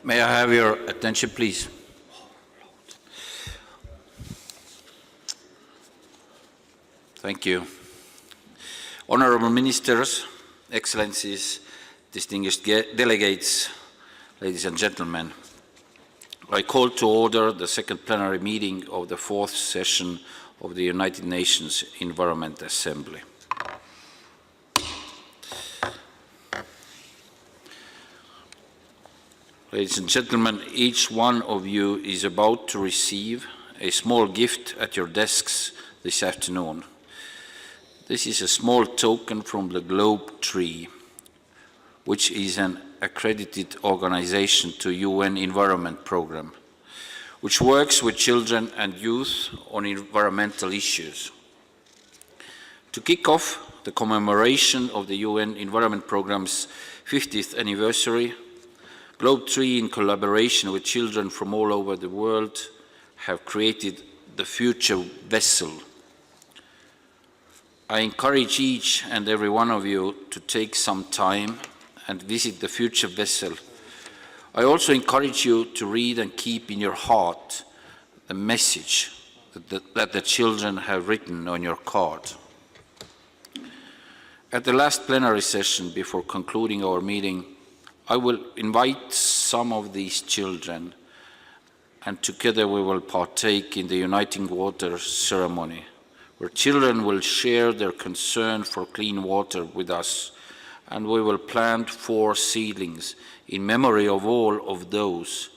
May I have your attention, please? Thank you. Honourable Ministers, Excellencies, distinguished delegates, ladies and gentlemen, I call to order the second plenary meeting of the fourth session of the United Nations Environment Assembly. Ladies and gentlemen, each one of you is about to receive a small gift at your desks this afternoon. This is a small token from the Globe Tree, which is an accredited organization to UN Environment Programme, which works with children and youth on environmental issues. To kick off the commemoration of the UN Environment Programme's 50th anniversary, Globe Tree, in collaboration with children from all over the world, have created the Future Vessel. I encourage each and every one of you to take some time and visit the Future Vessel. I also encourage you to read and keep in your heart the message that the children have written on your card. At the last plenary session before concluding our meeting, I will invite some of these children, and together we will partake in the Uniting Water ceremony, where children will share their concern for clean water with us, and we will plant 4 seedlings in memory of all of those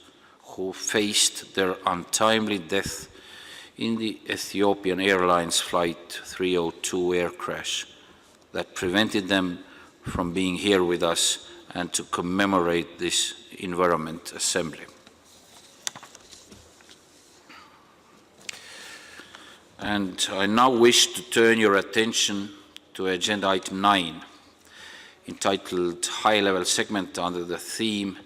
who faced their untimely death in the Ethiopian Airlines Flight 302 air crash that prevented them from being here with us and to commemorate this Environment Assembly. And I now wish to turn your attention to Agenda Item 9, entitled High-Level Segment under the theme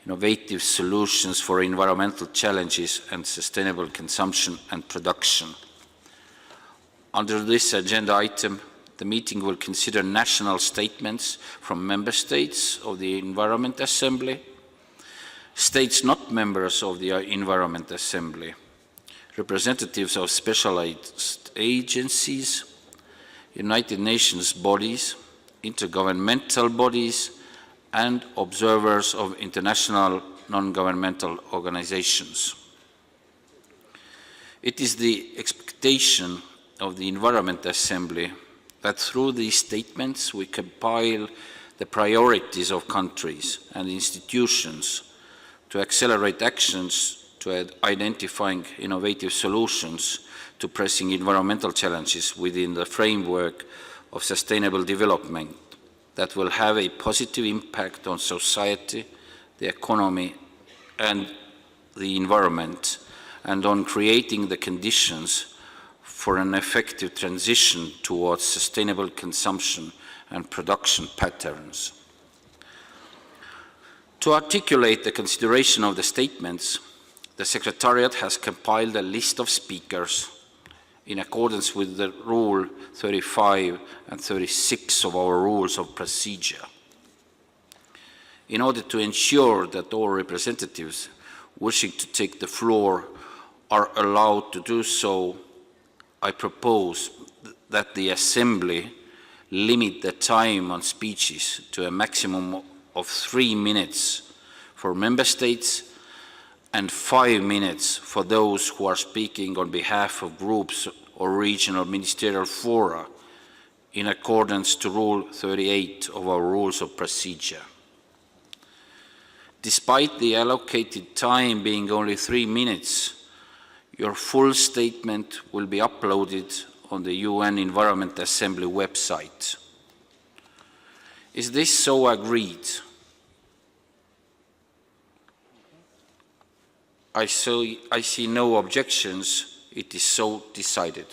Innovative Solutions for Environmental Challenges and Sustainable Consumption and Production. Under this agenda item, the meeting will consider national statements from member states of the Environment Assembly, states not members of the Environment Assembly, representatives of specialized agencies, United Nations bodies, intergovernmental bodies, and observers of international non-governmental organizations. It is the expectation of the Environment Assembly that through these statements we compile the priorities of countries and institutions to accelerate actions to identifying innovative solutions to pressing environmental challenges within the framework of sustainable development that will have a positive impact on society, the economy, and the environment, and on creating the conditions for an effective transition towards sustainable consumption and production patterns. To articulate the consideration of the statements, the Secretariat has compiled a list of speakers in accordance with the Rule 35 and 36 of our Rules of Procedure. In order to ensure that all representatives wishing to take the floor are allowed to do so, I propose that the Assembly limit the time on speeches to a maximum of 3 minutes for Member States and 5 minutes for those who are speaking on behalf of groups or regional ministerial fora in accordance to Rule 38 of our Rules of Procedure. Despite the allocated time being only 3 minutes, your full statement will be uploaded on the UN Environment Assembly website. Is this so agreed? I see no objections. It is so decided.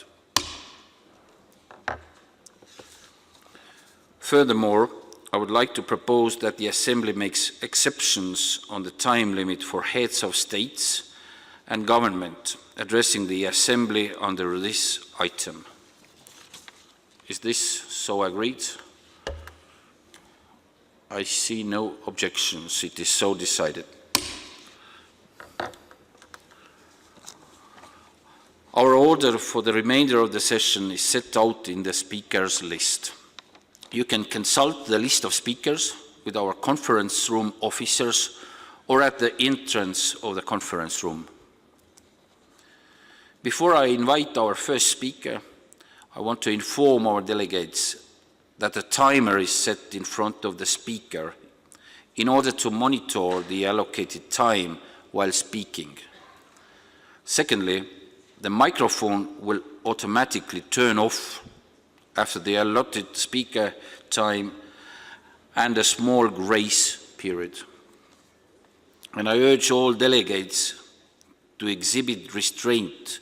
Furthermore, I would like to propose that the Assembly makes exceptions on the time limit for heads of states and government addressing the Assembly under this item. Is this so agreed? I see no objections. It is so decided. Our order for the remainder of the session is set out in the speakers list. You can consult the list of speakers with our conference room officers or at the entrance of the conference room. Before I invite our first speaker, I want to inform our delegates that a timer is set in front of the speaker in order to monitor the allocated time while speaking. Secondly, the microphone will automatically turn off after the allotted speaker time and a small grace period. And I urge all delegates to exhibit restraint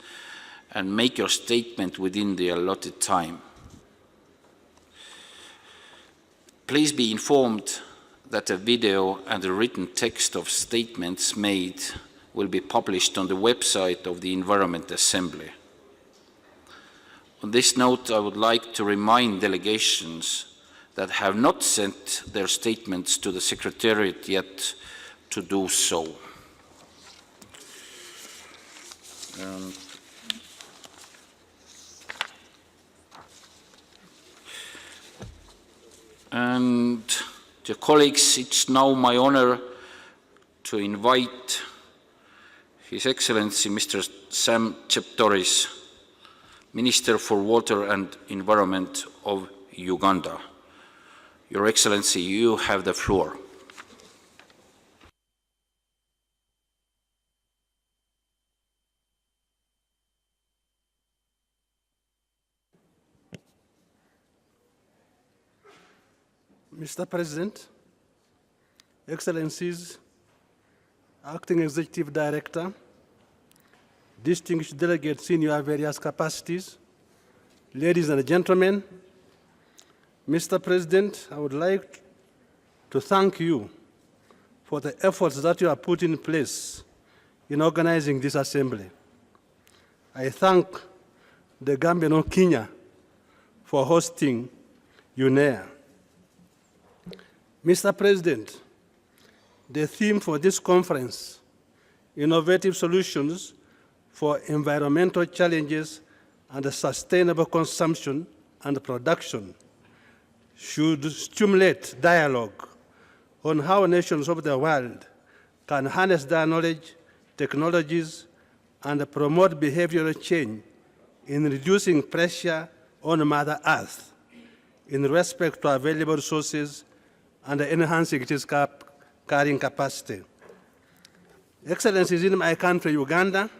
and make your statement within the allotted time. Please be informed that a video and a written text of statements made will be published on the website of the Environment Assembly. On this note, I would like to remind delegations that have not sent their statements to the Secretariat yet to do so. And dear colleagues, it's now my honor to invite His Excellency Mr. Sam Cheptoris, Minister for Water and Environment of Uganda. Your Excellency, you have the floor. Mr. President, Excellencies, Acting Executive Director, distinguished delegates in your various capacities, ladies and gentlemen, Mr. President, I would like to thank you for the efforts that you have put in place in organizing this assembly. I thank the Gambian of Kenya for hosting UNEA. Mr. President, the theme for this conference, Innovative Solutions for Environmental Challenges and Sustainable Consumption and Production, should stimulate dialogue on how nations of the world can harness their knowledge, technologies, and promote behavioral change in reducing pressure on Mother Earth in respect to available resources and enhancing its carrying capacity. Excellencies, in my country, Uganda,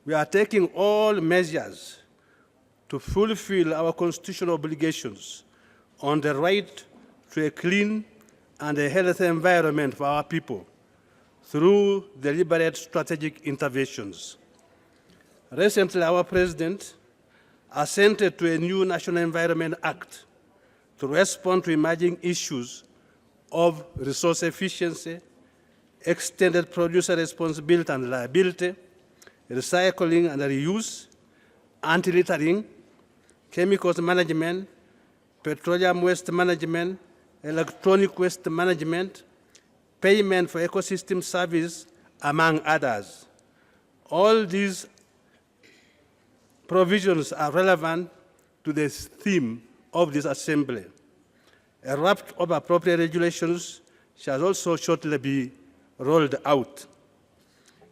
we are taking all measures to fulfill our constitutional obligations on the right to a clean and a healthy environment for our people through deliberate strategic interventions. Recently, our President assented to a new National Environment Act to respond to emerging issues of resource efficiency, extended producer responsibility and liability, recycling and reuse, anti-littering, chemicals management, petroleum waste management, electronic waste management, payment for ecosystem service, among others. All these provisions are relevant to the theme of this assembly. A raft of appropriate regulations shall also shortly be rolled out.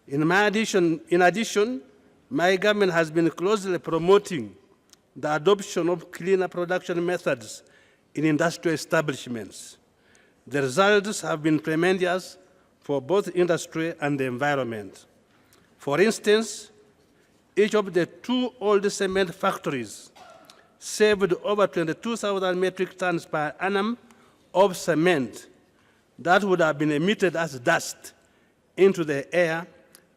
In addition, my government has been closely promoting the adoption of cleaner production methods in industrial establishments. The results have been tremendous for both industry and the environment. For instance, each of the 2 old cement factories saved over 22,000 metric tons per annum of cement that would have been emitted as dust into the air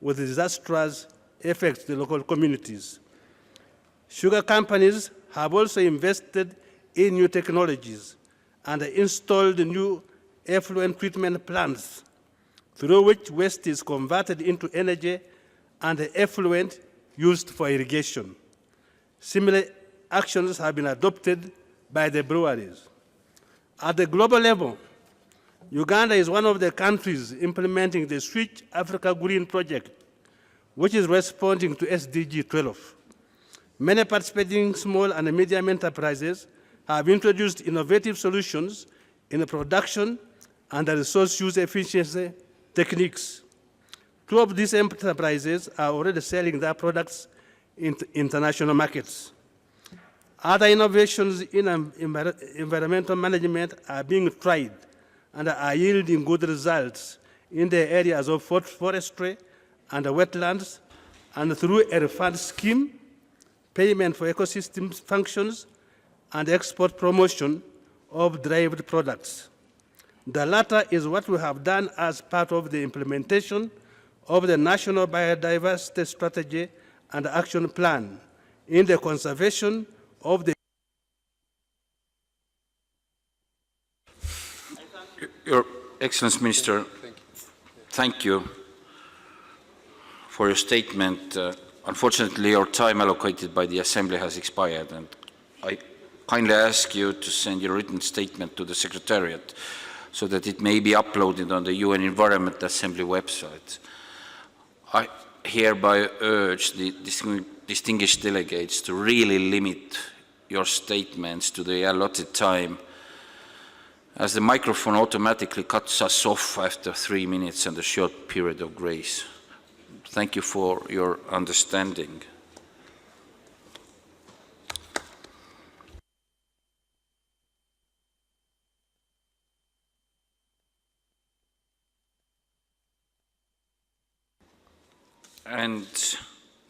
with disastrous effects to local communities. Sugar companies have also invested in new technologies and installed new effluent treatment plants through which waste is converted into energy and the effluent used for irrigation. Similar actions have been adopted by the breweries. At the global level, Uganda is one of the countries implementing the Switch Africa Green Project, which is responding to SDG 12. Many participating small and medium enterprises have introduced innovative solutions in the production and the resource use efficiency techniques. 2 of these enterprises are already selling their products in international markets. Other innovations in environmental management are being tried and are yielding good results in the areas of forestry and wetlands, and through a refund scheme, payment for ecosystem functions, and export promotion of derived products. The latter is what we have done as part of the implementation of the National Biodiversity Strategy and Action Plan in the conservation of the... Your Excellency Minister, thank you for your statement. Unfortunately, your time allocated by the Assembly has expired, and I kindly ask you to send your written statement to the Secretariat so that it may be uploaded on the UN Environment Assembly website. I hereby urge the distinguished delegates to really limit your statements to the allotted time, as the microphone automatically cuts us off after 3 minutes and a short period of grace. Thank you for your understanding. And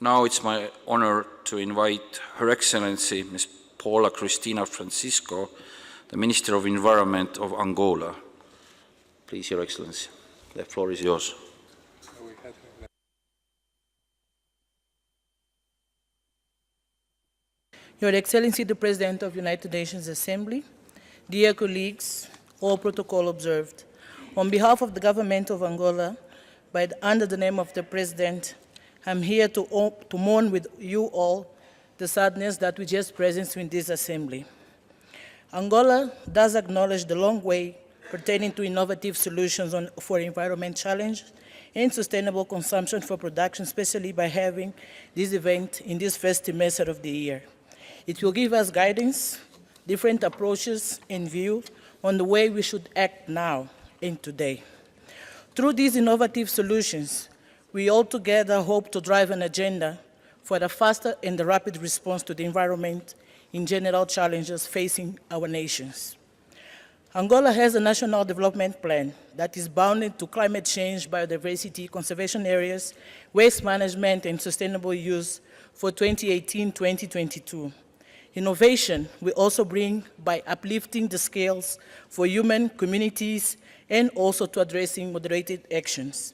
now it's my honor to invite Her Excellency Ms. Paula Cristina Francisco, the Minister of Environment of Angola. Please, Your Excellency, the floor is yours. Your Excellency, the President of the United Nations Assembly, dear colleagues, all protocol observed. On behalf of the government of Angola, under the name of the President, I'm here to mourn with you all the sadness that we just present in this Assembly. Angola does acknowledge the long way pertaining to innovative solutions for environment challenges and sustainable consumption for production, especially by having this event in this first semester of the year. It will give us guidance, different approaches and view on the way we should act now and today. Through these innovative solutions, we all together hope to drive an agenda for a faster and a rapid response to the environment in general challenges facing our nations. Angola has a national development plan that is bounded to climate change, biodiversity, conservation areas, waste management, and sustainable use for 2018-2022. Innovation will also bring by uplifting the scales for human communities and also to addressing moderated actions.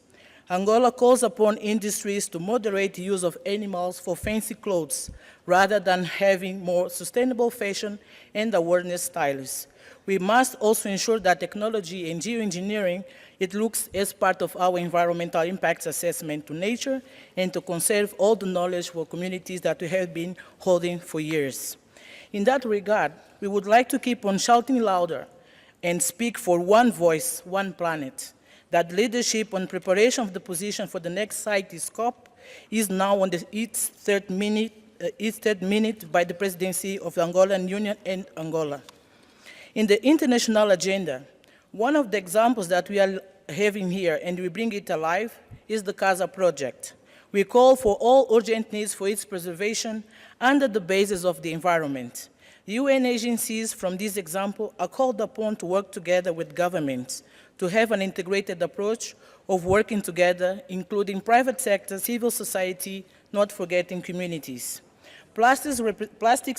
Angola calls upon industries to moderate the use of animals for fancy clothes rather than having more sustainable fashion and awareness styles. We must also ensure that technology and geoengineering, it looks as part of our environmental impacts assessment to nature and to conserve all the knowledge for communities that we have been holding for years. In that regard, we would like to keep on shouting louder and speak for one voice, one planet. That leadership on preparation of the position for the next CITES COP is now on its third minute by the presidency of the Angolan Union and Angola. In the international agenda, one of the examples that we are having here, and we bring it alive, is the CASA project. We call for all urgent needs for its preservation under the basis of the environment. UN agencies from this example are called upon to work together with governments to have an integrated approach of working together, including private sector, civil society, not forgetting communities. Plastics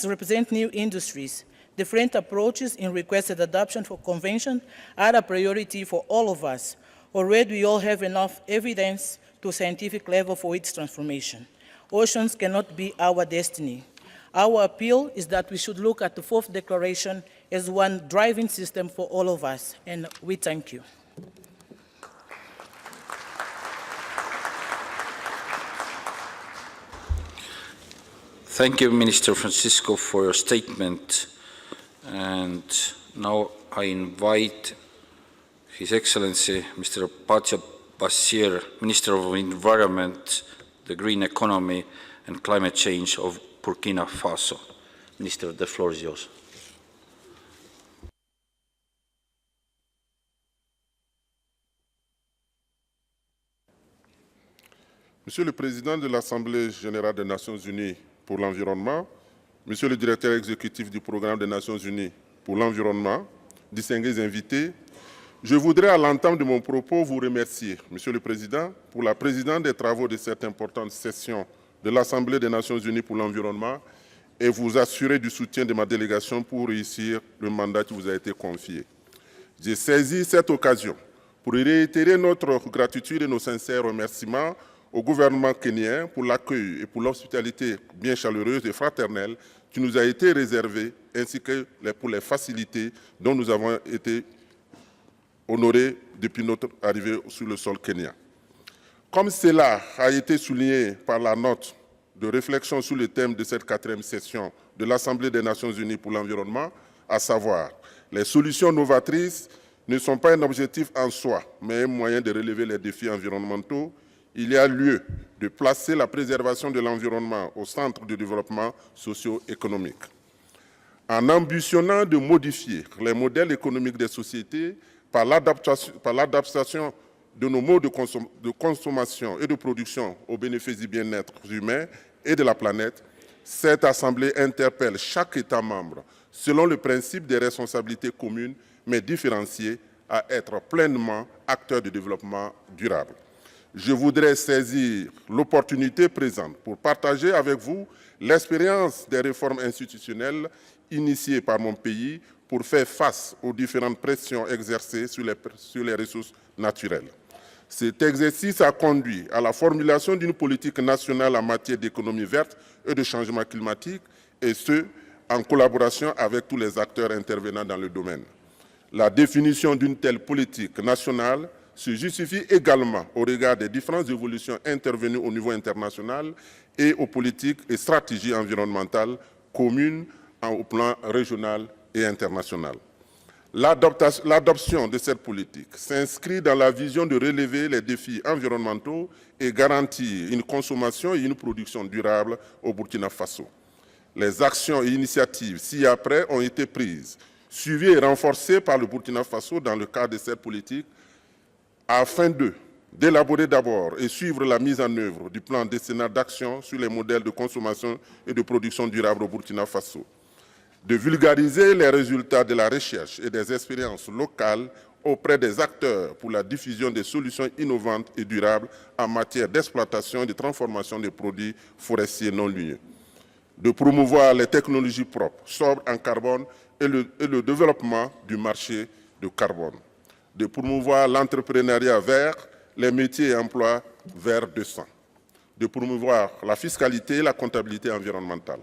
represent new industries. Different approaches in requested adoption for convention are a priority for all of us. Already we all have enough evidence to scientific level for its transformation. Oceans cannot be our destiny. Our appeal is that we should look at the fourth declaration as one driving system for all of us, and we thank you. Thank you, Minister Francisco, for your statement. And now I invite His Excellency, Mr. Patja Basir, Minister of Environment the green economy and climate change of Burkina Faso. Minister, the floor is yours. Monsieur le Président de l'Assemblée générale des Nations unies pour l'environnement, Monsieur le Directeur exécutif du Programme des Nations unies pour l'environnement, distingués invités, je voudrais à l'entame de mon propos vous remercier, Monsieur le Président, pour la présidence des travaux de cette importante session de l'Assemblée des Nations unies pour l'environnement et vous assurer du soutien de ma délégation pour réussir le mandat qui vous a été confié. J'ai saisi cette occasion pour réitérer notre gratitude et nos sincères remerciements au gouvernement kenyan pour l'accueil et pour l'hospitalité bien chaleureuse et fraternelle qui nous a été réservée, ainsi que pour les facilités dont nous avons été honorés depuis notre arrivée sur le sol kenyan. Comme cela a été souligné par la note de réflexion sur le thème de cette 4e session de l'Assemblée des Nations unies pour l'environnement, à savoir les solutions novatrices ne sont pas un objectif en soi, mais un moyen de relever les défis environnementaux, il y a lieu de placer la préservation de l'environnement au centre du développement socio-économique. En ambitionnant de modifier les modèles économiques des sociétés par l'adaptation de nos modes de consommation et de production au bénéfice du bien-être humain et de la planète, cette Assemblée interpelle chaque État membre selon le principe des responsabilités communes mais différenciées à être pleinement acteurs du développement durable. Je voudrais saisir l'opportunité présente pour partager avec vous l'expérience des réformes institutionnelles initiées par mon pays pour faire face aux différentes pressions exercées sur les ressources naturelles. Cet exercice a conduit à la formulation d'une politique nationale en matière d'économie verte et de changement climatique, et ce, en collaboration avec tous les acteurs intervenant dans le domaine. La définition d'une telle politique nationale se justifie également au regard des différentes évolutions intervenues au niveau international et aux politiques et stratégies environnementales communes au plan régional et international. L'adoption de cette politique s'inscrit dans la vision de relever les défis environnementaux et garantir une consommation et une production durable au Burkina Faso. Les actions et initiatives ci-après ont été prises, suivies et renforcées par le Burkina Faso dans le cadre de cette politique afin d'élaborer d'abord et suivre la mise en œuvre du plan décennal d'action sur les modèles de consommation et de production durable au Burkina Faso, de vulgariser les résultats de la recherche et des expériences locales auprès des acteurs pour la diffusion des solutions innovantes et durables en matière d'exploitation et de transformation des produits forestiers non ligneux, de promouvoir les technologies propres, sobres en carbone et le développement du marché de carbone, de promouvoir l'entrepreneuriat vert, les métiers et emplois verts décents, de promouvoir la fiscalité et la comptabilité environnementale,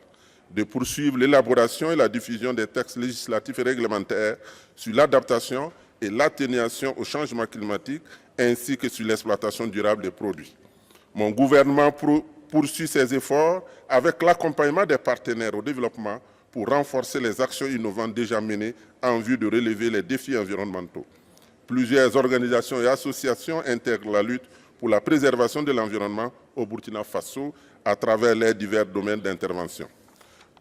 de poursuivre l'élaboration et la diffusion des textes législatifs et réglementaires sur l'adaptation et l'atténuation au changement climatique, ainsi que sur l'exploitation durable des produits. Mon gouvernement poursuit ses efforts avec l'accompagnement des partenaires au développement pour renforcer les actions innovantes déjà menées en vue de relever les défis environnementaux. Plusieurs organisations et associations intègrent la lutte pour la préservation de l'environnement au Burkina Faso à travers les divers domaines d'intervention.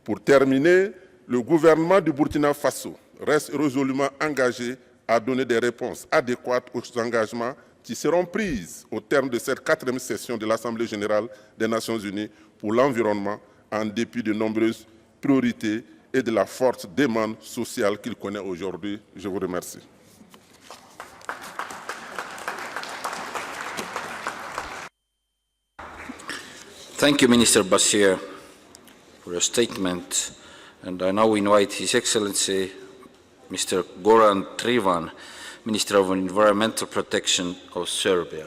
Pour terminer, le gouvernement du Burkina Faso reste résolument engagé à donner des réponses adéquates aux engagements qui seront pris au terme de cette 4e session de l'Assemblée générale des Nations unies pour l'environnement, en dépit de nombreuses priorités et de la forte demande sociale qu'il connaît aujourd'hui. Je vous remercie. Thank you, Minister Bashir, for your statement. And I now invite His Excellency, Mr. Goran Trivan, Minister of Environmental Protection of Serbia.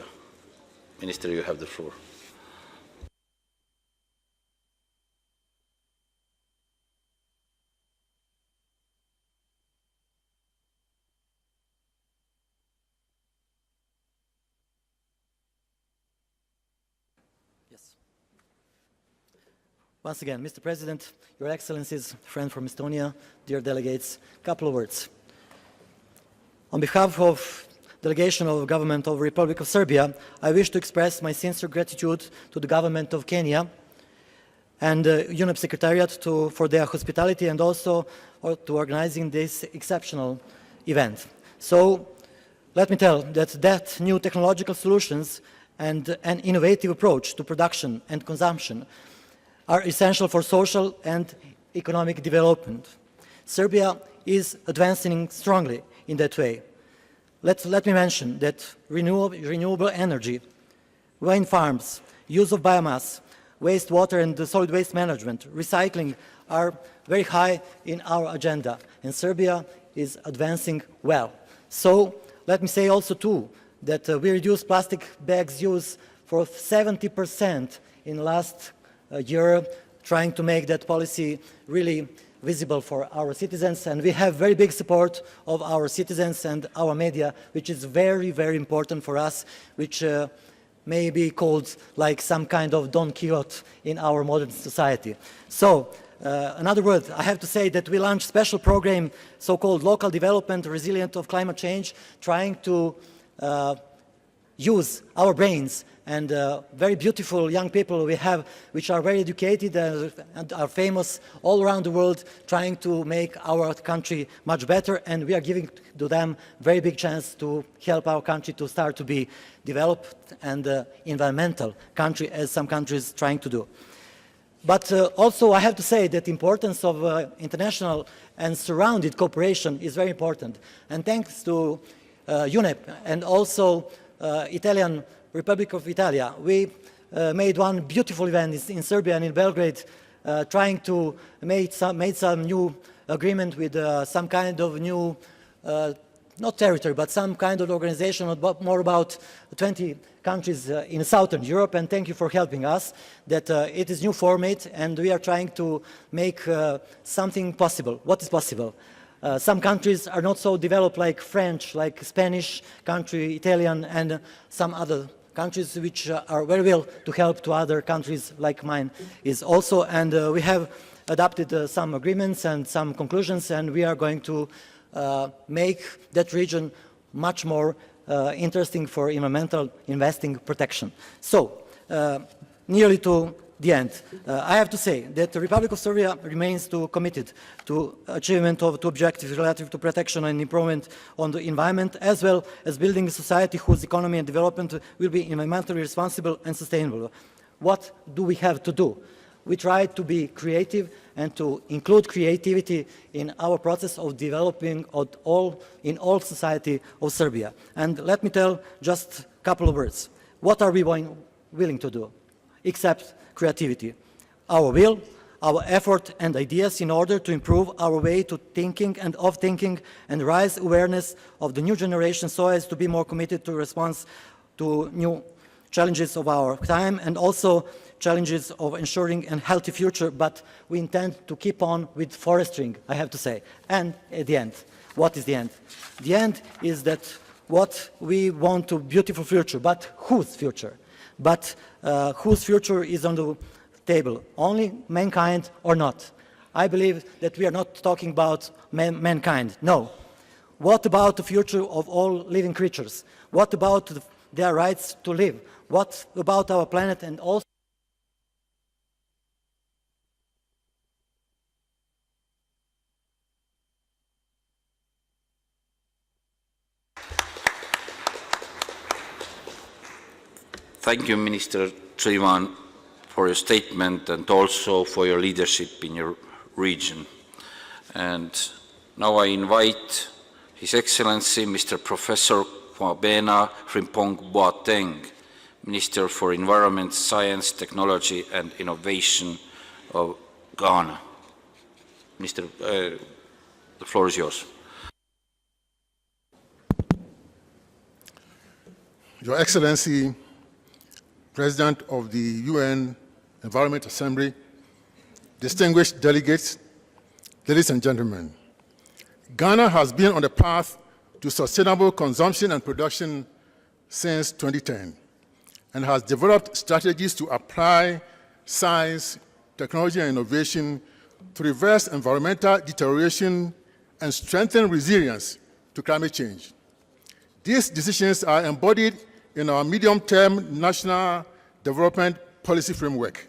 Minister, you have the floor. Yes. Once again, Mr. President, Your Excellencies, friend from Estonia, dear delegates, a couple of words. On behalf of delegation of the government of the Republic of Serbia, I wish to express my sincere gratitude to the government of Kenya and UNEP Secretariat for their hospitality and also to organizing this exceptional event. So let me tell that new technological solutions and an innovative approach to production and consumption are essential for social and economic development. Serbia is advancing strongly in that way. Let me mention that renewable energy, wind farms, use of biomass, wastewater and solid waste management, recycling are very high in our agenda, and Serbia is advancing well. So let me say also too that we reduced plastic bags use for 70% in the last year, trying to make that policy really visible for our citizens, and we have very big support of our citizens and our media, which is very, very important for us, which may be called like some kind of Don Quixote in our modern society. So, another word, I have to say that we launched a special program, so-called Local Development Resilient of Climate Change, trying to use our brains and very beautiful young people we have, which are very educated and are famous all around the world, trying to make our country much better, and we are giving to them very big chance to help our country to start to be developed and environmental country, as some countries trying to do. But also I have to say that the importance of international and surrounded cooperation is very important, and thanks to UNEP and also Italian Republic of Italia, we made one beautiful event in Serbia and in Belgrade, trying to make some new agreement with some kind of new, not territory, but some kind of organization, more about 20 countries in Southern Europe, and thank you for helping us, that it is new format, and we are trying to make something possible. What is possible? Some countries are not so developed like French, like Spanish country, Italian, and some other countries which are very well to help to other countries like mine is also. And we have adopted some agreements and some conclusions, and we are going to make that region much more interesting for environmental investing protection. So, nearly to the end, I have to say that the Republic of Serbia remains committed to achievement of two objectives relative to protection and improvement on the environment, as well as building a society whose economy and development will be environmentally responsible and sustainable. What do we have to do? We try to be creative and to include creativity in our process of developing in all society of Serbia. And let me tell just a couple of words. What are we willing to do? Except creativity. Our will, our effort and ideas in order to improve our way to thinking and of thinking and raise awareness of the new generation so as to be more committed to response to new challenges of our time and also challenges of ensuring a healthy future, but we intend to keep on with forestering, I have to say. And at the end, what is the end? The end is that what we want to beautiful future, but whose future? But whose future is on the table? Only mankind or not? I believe that we are not talking about mankind, no. What about the future of all living creatures? What about their rights to live? What about our planet and also Thank you, Minister Trivan, for your statement and also for your leadership in your region. And now I invite His Excellency, Mr. Professor Ravenna Frimpong Boateng, Minister for Environment, Science, Technology and Innovation of Ghana. Minister, the floor is yours. Your Excellency, President of the UN Environment Assembly, distinguished delegates, ladies and gentlemen, Ghana has been on the path to sustainable consumption and production since 2010 and has developed strategies to apply science, technology, and innovation to reverse environmental deterioration and strengthen resilience to climate change. These decisions are embodied in our medium-term national development policy framework.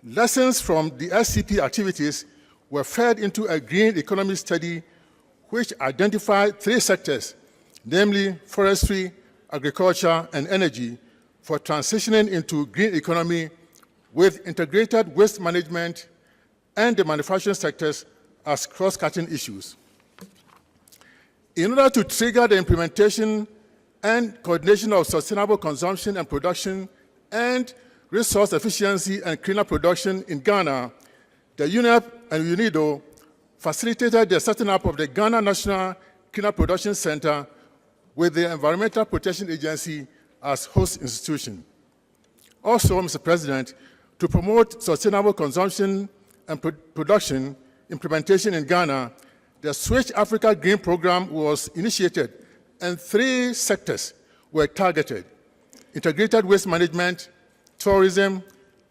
Lessons from the SCP activities were fed into a green economy study which identified 3 sectors, namely forestry, agriculture, and energy, for transitioning into green economy with integrated waste management and the manufacturing sectors as cross-cutting issues. In order to trigger the implementation and coordination of sustainable consumption and production and resource efficiency and cleaner production in Ghana, the UNEP and UNIDO facilitated the setting up of the Ghana National Cleaner Production Center with the Environmental Protection Agency as host institution. Also, Mr. President, to promote sustainable consumption and production implementation in Ghana, the Switch Africa Green Program was initiated and 3 sectors were targeted: integrated waste management, tourism,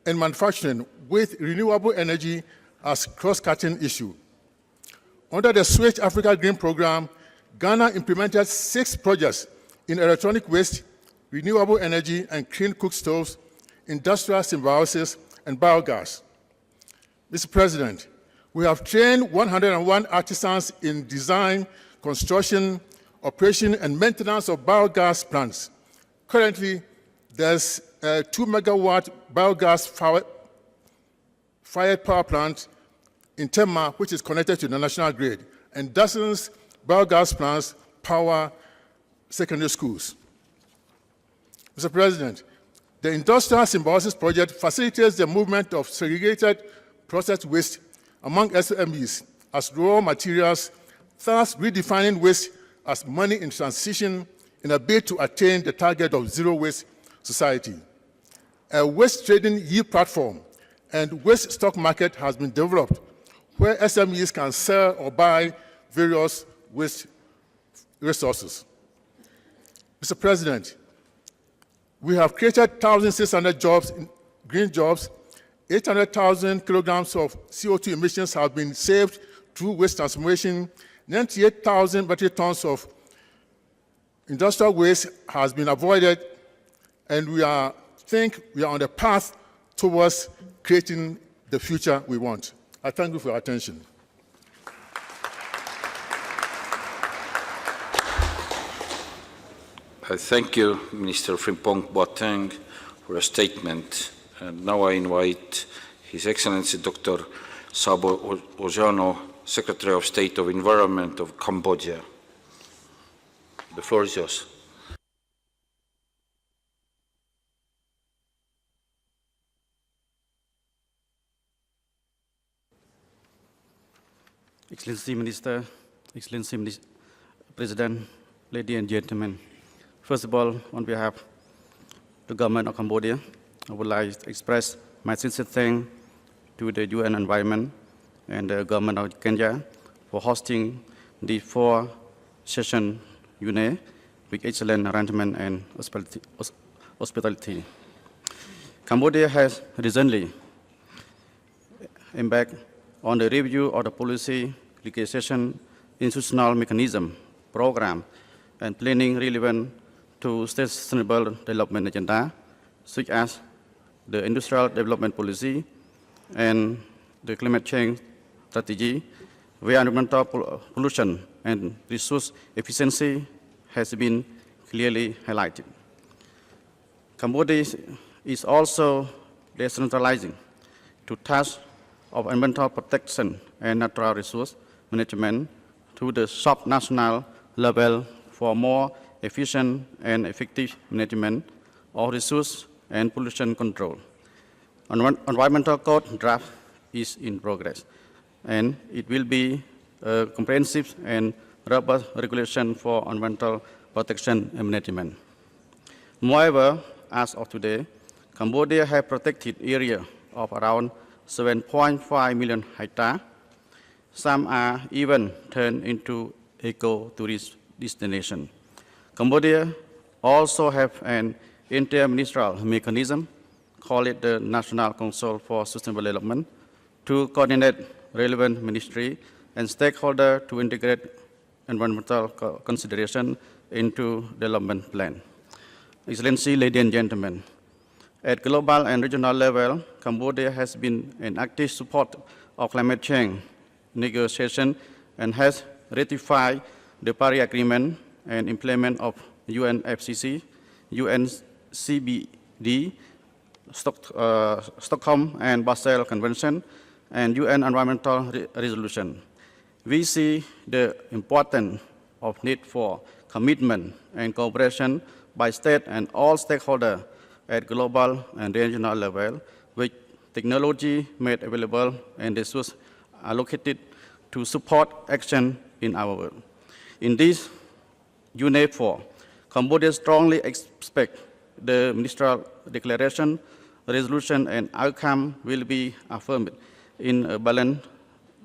and manufacturing with renewable energy as cross-cutting issue. Under the Switch Africa Green Program, Ghana implemented 6 projects in electronic waste, renewable energy and clean cook stoves, industrial symbiosis, and biogas. Mr. President, we have trained 101 artisans in design, construction, operation, and maintenance of biogas plants. Currently, there's a 2 megawatt biogas fired power plant in Tema, which is connected to the national grid, and dozens biogas plants power secondary schools. Mr. President, the Industrial Symbiosis Project facilitates the movement of segregated processed waste among SMEs as raw materials, thus redefining waste as money in transition in a bid to attain the target of zero waste society. A waste trading e-platform and waste stock market has been developed where SMEs can sell or buy various waste resources. Mr. President, we have created 1,600 jobs, green jobs. 800,000 kilograms of CO2 emissions have been saved through waste transformation. 98,000 metric tons of industrial waste has been avoided, and we think we are on the path towards creating the future we want. I thank you for your attention. Thank you, Minister Frimpong Boateng, for a statement. And now I invite His Excellency Dr. Sabo Ojano, Secretary of State of Environment of Cambodia. The floor is yours. Excellency Minister, Excellency President, ladies and gentlemen. First of all, on behalf of the government of Cambodia, I would like to express my sincere thanks to the UN Environment and the government of Kenya for hosting the 4-session UNE with excellent arrangement and hospitality. Cambodia has recently embarked on the review of the policy, legislation, institutional mechanism, program, and planning relevant to state sustainable development agenda, such as the industrial development policy and the climate change strategy, where environmental pollution and resource efficiency has been clearly highlighted. Cambodia is also decentralizing to tasks of environmental protection and natural resource management to the sub-national level for more efficient and effective management of resource and pollution control. Environmental code draft is in progress, and it will be a comprehensive and robust regulation for environmental protection and management. Moreover, as of today, Cambodia has protected area of around 7.5 million hectares. Some are even turned into eco-tourist destination. Cambodia also have an interministerial mechanism, called it the National Council for Sustainable Development, to coordinate relevant ministry and stakeholders to integrate environmental consideration into development plan. Excellency, ladies and gentlemen, at global and regional level, Cambodia has been an active supporter of climate change negotiation and has ratified the Paris Agreement and implement of UNFCCC, UNCBD, Stockholm and Basel Convention, and UN Environmental Resolution. We see the importance of need for commitment and cooperation by state and all stakeholders at global and regional level, with technology made available and resources allocated to support action in our world. In this UNEP4, Cambodia strongly expects the ministerial declaration, resolution, and outcome will be affirmed in a balanced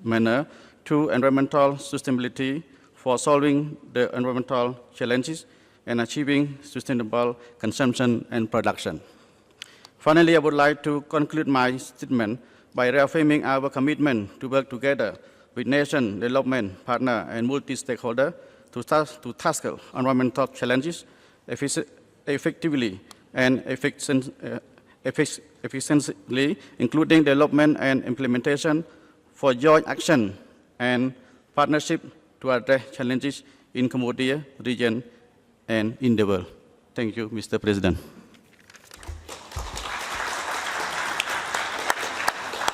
manner to environmental sustainability for solving the environmental challenges and achieving sustainable consumption and production. Finally, I would like to conclude my statement by reaffirming our commitment to work together with nation, development partner, and multi-stakeholder to tackle environmental challenges effectively and efficiently, including development and implementation for joint action and partnership to address challenges in Cambodia region and in the world. Thank you, Mr. President.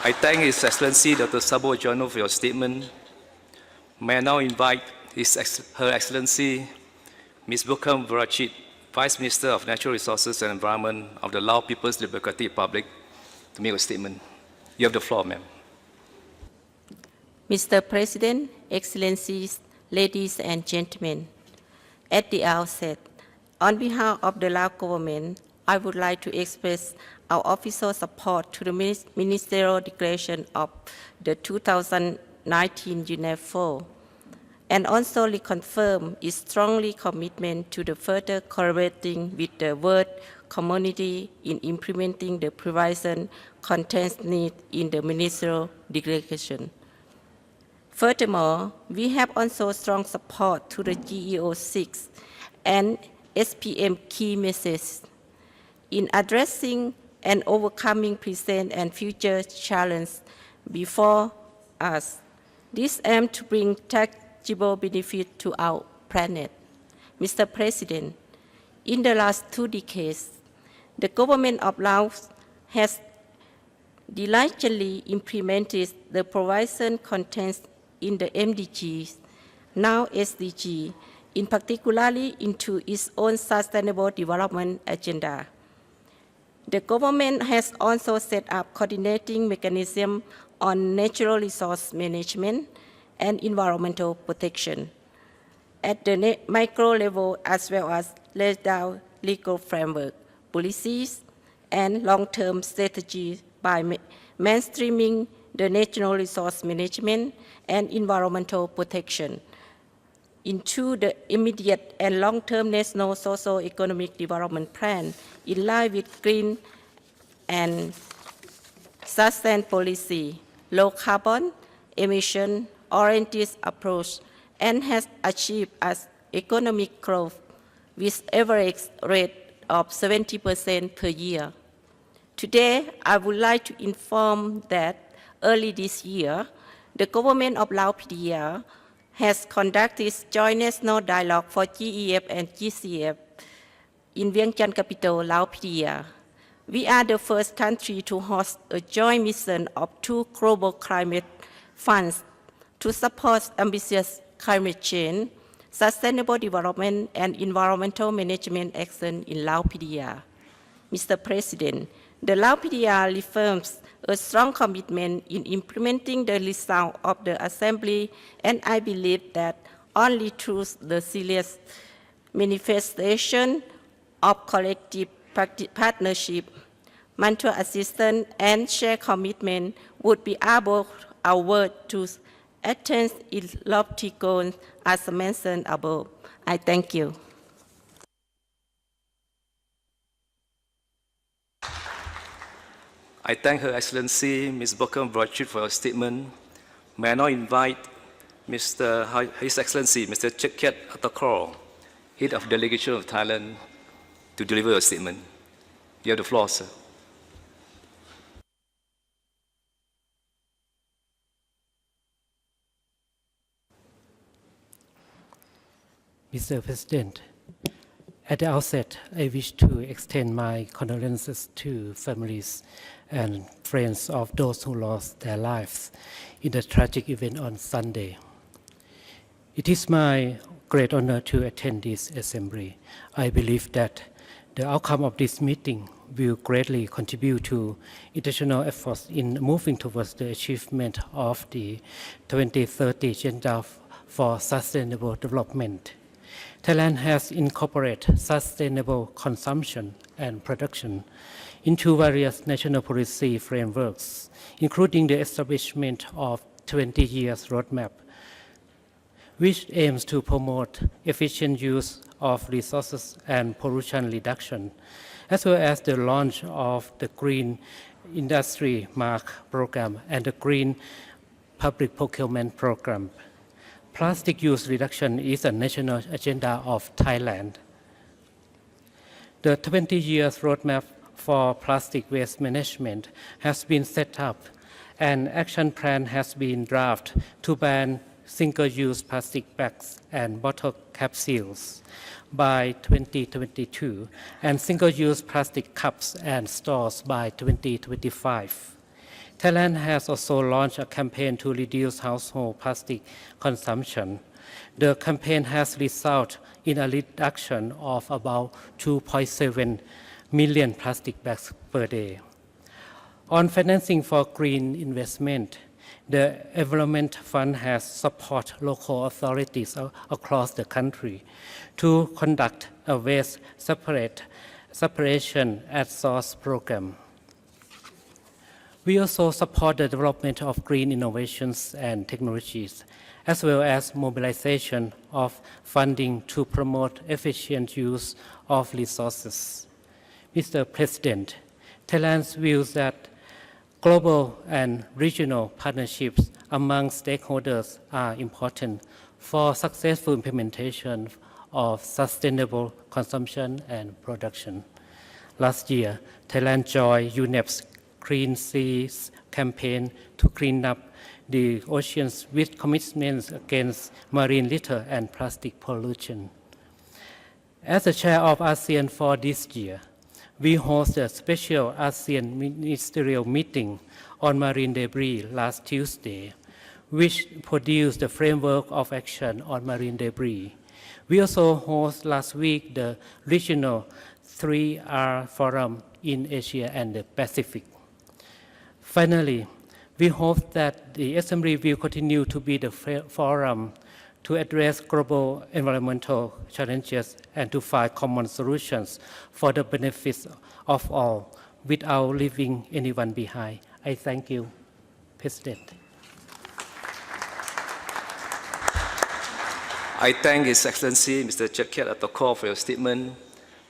I thank His Excellency Dr. Sabo Jono for your statement. May I now invite Her Excellency Ms. Boateng Vorachit, Vice Minister of Natural Resources and Environment of the Lao People's Democratic Republic, to make a statement. You have the floor, ma'am. Mr. President, Excellencies, ladies and gentlemen, at the outset, on behalf of the Lao government, I would like to express our official support to the ministerial declaration of the 2019 UNEP4, and also reconfirm its strongly commitment to the further collaborating with the world community in implementing the provision contained in the ministerial declaration. Furthermore, we have also strong support to the GEO6 and SPM key messages in addressing and overcoming present and future challenges before us. This aims to bring tangible benefit to our planet. Mr. President, in the last 2 decades, the government of Laos has diligently implemented the provision contained in the MDGs, now SDG, in particularly into its own sustainable development agenda. The government has also set up coordinating mechanisms on natural resource management and environmental protection at the micro level, as well as laid down legal framework, policies, and long-term strategies by mainstreaming the national resource management and environmental protection into the immediate and long-term national socio-economic development plan in line with green and sustained policy, low carbon emission oriented approach, and has achieved as economic growth with average rate of 70% per year. Today, I would like to inform that early this year, the government of Lao PDR has conducted joint national dialogue for GEF and GCF in Vientiane capital, Lao PDR. We are the first country to host a joint mission of 2 global climate funds to support ambitious climate change, sustainable development, and environmental management action in Lao PDR. Mr. President, the Lao PDR reaffirms a strong commitment in implementing the result of the Assembly, and I believe that only through the serious manifestation of collective partnership, mutual assistance, and shared commitment would be able our world to attain its lofty goals as mentioned above. I thank you. I thank Her Excellency Ms. Boateng Vorachit for your statement. May I now invite His Excellency Mr. Cheket Atakor, Head of Delegation of Thailand, to deliver your statement. You have the floor, sir. Mr. President, at the outset, I wish to extend my condolences to families and friends of those who lost their lives in the tragic event on Sunday. It is my great honor to attend this assembly. I believe that the outcome of this meeting will greatly contribute to international efforts in moving towards the achievement of the 2030 Agenda for Sustainable Development. Thailand has incorporated sustainable consumption and production into various national policy frameworks, including the establishment of 20 years roadmap, which aims to promote efficient use of resources and pollution reduction, as well as the launch of the Green Industry Mark program and the Green Public Procurement program. Plastic use reduction is a national agenda of Thailand. The 20 years roadmap for plastic waste management has been set up. An action plan has been drafted to ban single-use plastic bags and bottle capsules by 2022 and single-use plastic cups and straws by 2025. Thailand has also launched a campaign to reduce household plastic consumption. The campaign has resulted in a reduction of about 2.7 million plastic bags per day. On financing for green investment, the Environment Fund has supported local authorities across the country to conduct a waste separation at source program. We also support the development of green innovations and technologies, as well as mobilization of funding to promote efficient use of resources. Mr. President, Thailand's views that global and regional partnerships among stakeholders are important for successful implementation of sustainable consumption and production. Last year, Thailand joined UNEP's Clean Seas campaign to clean up the oceans with commitments against marine litter and plastic pollution. As the chair of ASEAN for this year, we hosted a special ASEAN ministerial meeting on marine debris last Tuesday, which produced the framework of action on marine debris. We also hosted last week the regional 3R Forum in Asia and the Pacific. Finally, we hope that the Assembly will continue to be the forum to address global environmental challenges and to find common solutions for the benefits of all without leaving anyone behind. I thank you, President. I thank His Excellency Mr. Chetket Atokor for your statement.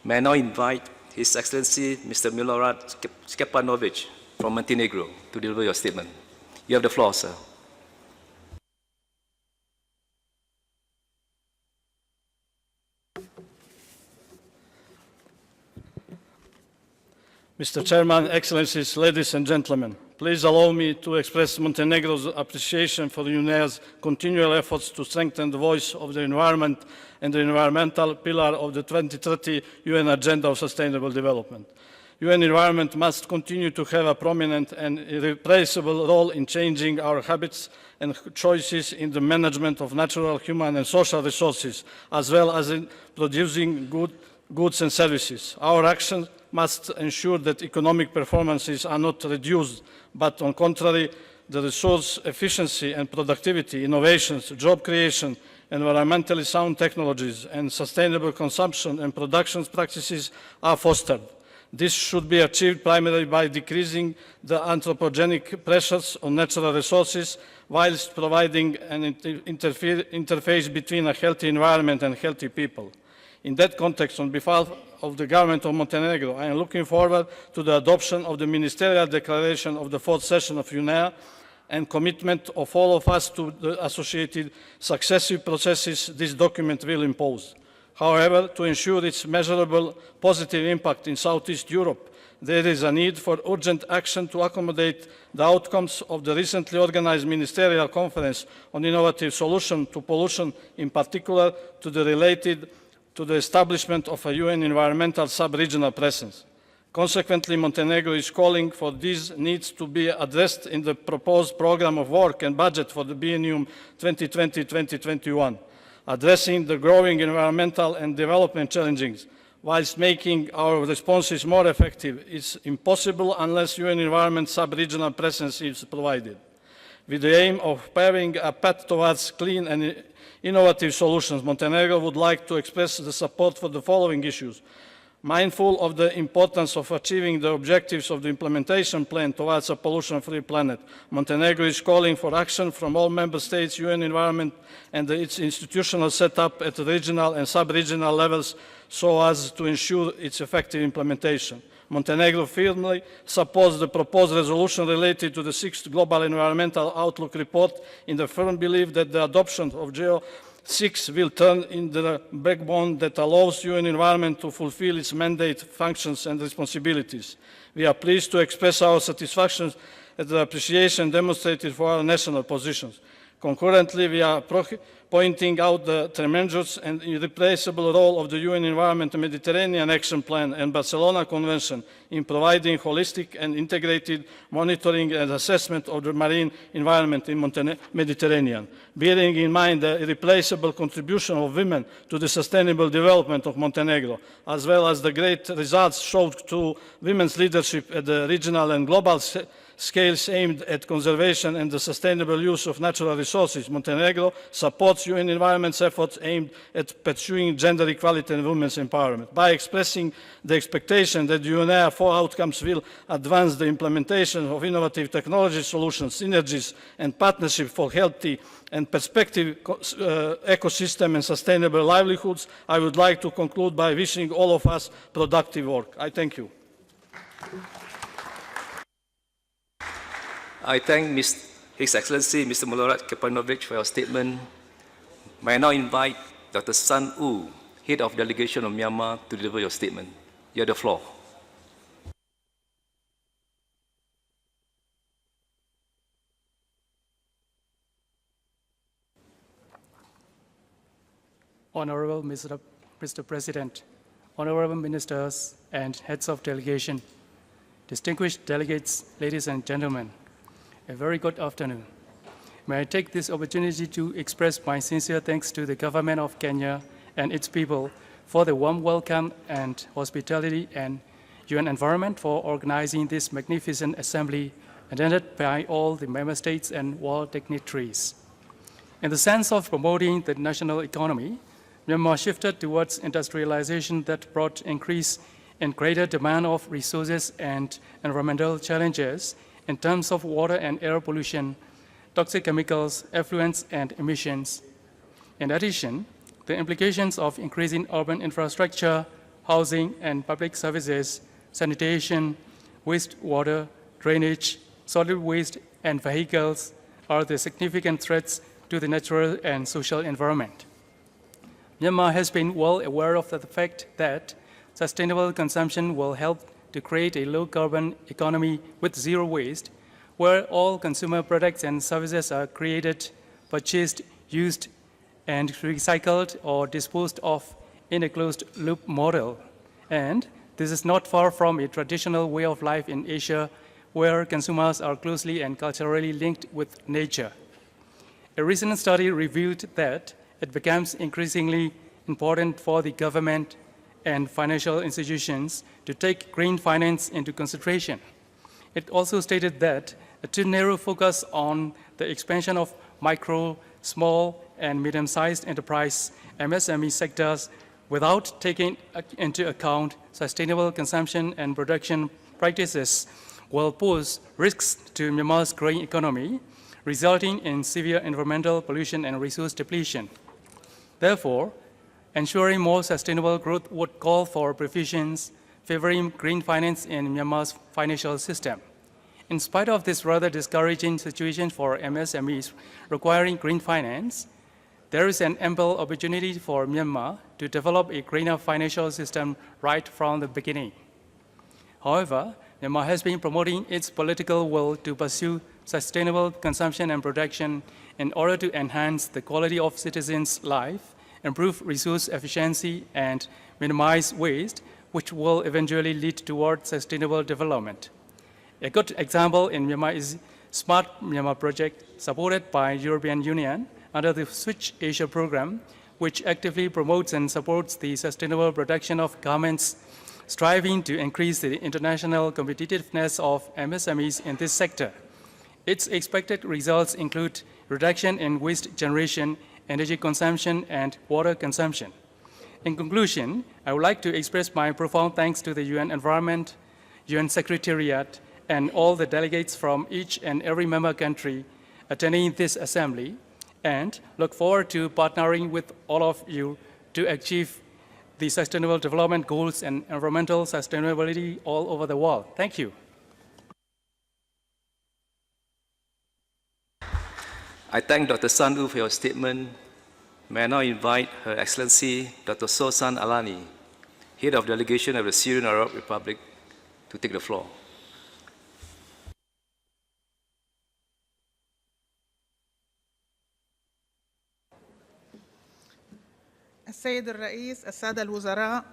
May I now invite His Excellency Mr. Milorad Stepanovic from Montenegro to deliver your statement. You have the floor, sir. Mr. Chairman, Excellencies, ladies and gentlemen, please allow me to express Montenegro's appreciation for UNEA's continual efforts to strengthen the voice of the environment and the environmental pillar of the 2030 UN Agenda of Sustainable Development. UN Environment must continue to have a prominent and irreplaceable role in changing our habits and choices in the management of natural, human and social resources, as well as in producing goods and services. Our actions must ensure that economic performances are not reduced, but on the contrary, the resource efficiency and productivity, innovations, job creation, environmentally sound technologies, and sustainable consumption and production practices are fostered. This should be achieved primarily by decreasing the anthropogenic pressures on natural resources, whilst providing an interface between a healthy environment and healthy people. In that context, on behalf of the government of Montenegro, I am looking forward to the adoption of the ministerial declaration of the 4th session of UNEA and commitment of all of us to the associated successive processes this document will impose. However, to ensure its measurable positive impact in Southeast Europe, there is a need for urgent action to accommodate the outcomes of the recently organized Ministerial Conference on Innovative Solutions to Pollution, in particular to the establishment of a UN environmental sub-regional presence. Consequently, Montenegro is calling for these needs to be addressed in the proposed program of work and budget for the biennium 2020-2021, addressing the growing environmental and development challenges whilst making our responses more effective is impossible unless UN environment sub-regional presence is provided. With the aim of paving a path towards clean and innovative solutions, Montenegro would like to express the support for the following issues. Mindful of the importance of achieving the objectives of the implementation plan towards a pollution-free planet, Montenegro is calling for action from all member states, UN environment, and its institutional setup at regional and sub-regional levels so as to ensure its effective implementation. Montenegro firmly supports the proposed resolution related to the 6th Global Environmental Outlook report in the firm belief that the adoption of GEO6 will turn into the backbone that allows UN environment to fulfill its mandate, functions and responsibilities. We are pleased to express our satisfaction at the appreciation demonstrated for our national positions. Concurrently, we are pointing out the tremendous and irreplaceable role of the UN Environment Mediterranean Action Plan and Barcelona Convention in providing holistic and integrated monitoring and assessment of the marine environment in Mediterranean, bearing in mind the irreplaceable contribution of women to the sustainable development of Montenegro, as well as the great results showed to women's leadership at the regional and global scales aimed at conservation and the sustainable use of natural resources. Montenegro supports UN environment's efforts aimed at pursuing gender equality and women's empowerment. By expressing the expectation that the UNEA 4 outcomes will advance the implementation of innovative technology solutions, synergies and partnership for healthy and perspective ecosystem and sustainable livelihoods, I would like to conclude by wishing all of us productive work. I thank you. I thank His Excellency Mr. Milorad Kepanovic for your statement. May I now invite Dr. Sun Woo, Head of Delegation of Myanmar, to deliver your statement. You have the floor. Honorable Mr. President, honorable ministers and heads of delegation, distinguished delegates, ladies and gentlemen, a very good afternoon. May I take this opportunity to express my sincere thanks to the government of Kenya and its people for the warm welcome and hospitality, and UN Environment for organizing this magnificent assembly attended by all the member states and world dignitaries. In the sense of promoting the national economy, Myanmar shifted towards industrialization that brought increase in greater demand of resources and environmental challenges in terms of water and air pollution, toxic chemicals, effluents, and emissions. In addition, the implications of increasing urban infrastructure, housing and public services, sanitation, wastewater, drainage, solid waste, and vehicles are the significant threats to the natural and social environment. Myanmar has been well aware of the fact that sustainable consumption will help to create a low-carbon economy with zero waste, where all consumer products and services are created, purchased, used, and recycled or disposed of in a closed-loop model. And this is not far from a traditional way of life in Asia, where consumers are closely and culturally linked with nature. A recent study revealed that it becomes increasingly important for the government and financial institutions to take green finance into consideration. It also stated that a too narrow focus on the expansion of micro, small, and medium-sized enterprise MSME sectors without taking into account sustainable consumption and production practices will pose risks to Myanmar's growing economy, resulting in severe environmental pollution and resource depletion. Therefore, ensuring more sustainable growth would call for provisions favoring green finance in Myanmar's financial system. In spite of this rather discouraging situation for MSMEs requiring green finance, There is an ample opportunity for Myanmar to develop a greener financial system right from the beginning. However, Myanmar has been promoting its political will to pursue sustainable consumption and production in order to enhance the quality of citizens' life, improve resource efficiency, and minimize waste, which will eventually lead toward sustainable development. A good example in Myanmar is Smart Myanmar project supported by European Union under the Switch Asia program, which actively promotes and supports the sustainable production of garments, striving to increase the international competitiveness of MSMEs in this sector. Its expected results include reduction in waste generation, energy consumption, and water consumption. In conclusion, I would like to express my profound thanks to the UN Environment, UN Secretariat, and all the delegates from each and every member country attending this assembly, and look forward to partnering with all of you to achieve the Sustainable Development Goals and environmental sustainability all over the world. Thank you. I thank Dr. Sandu for your statement. May I now invite Her Excellency Dr. Sosan Alani, Head of Delegation of the Syrian Arab Republic, to take the floor. السيد الرئيس، السادة الوزراء،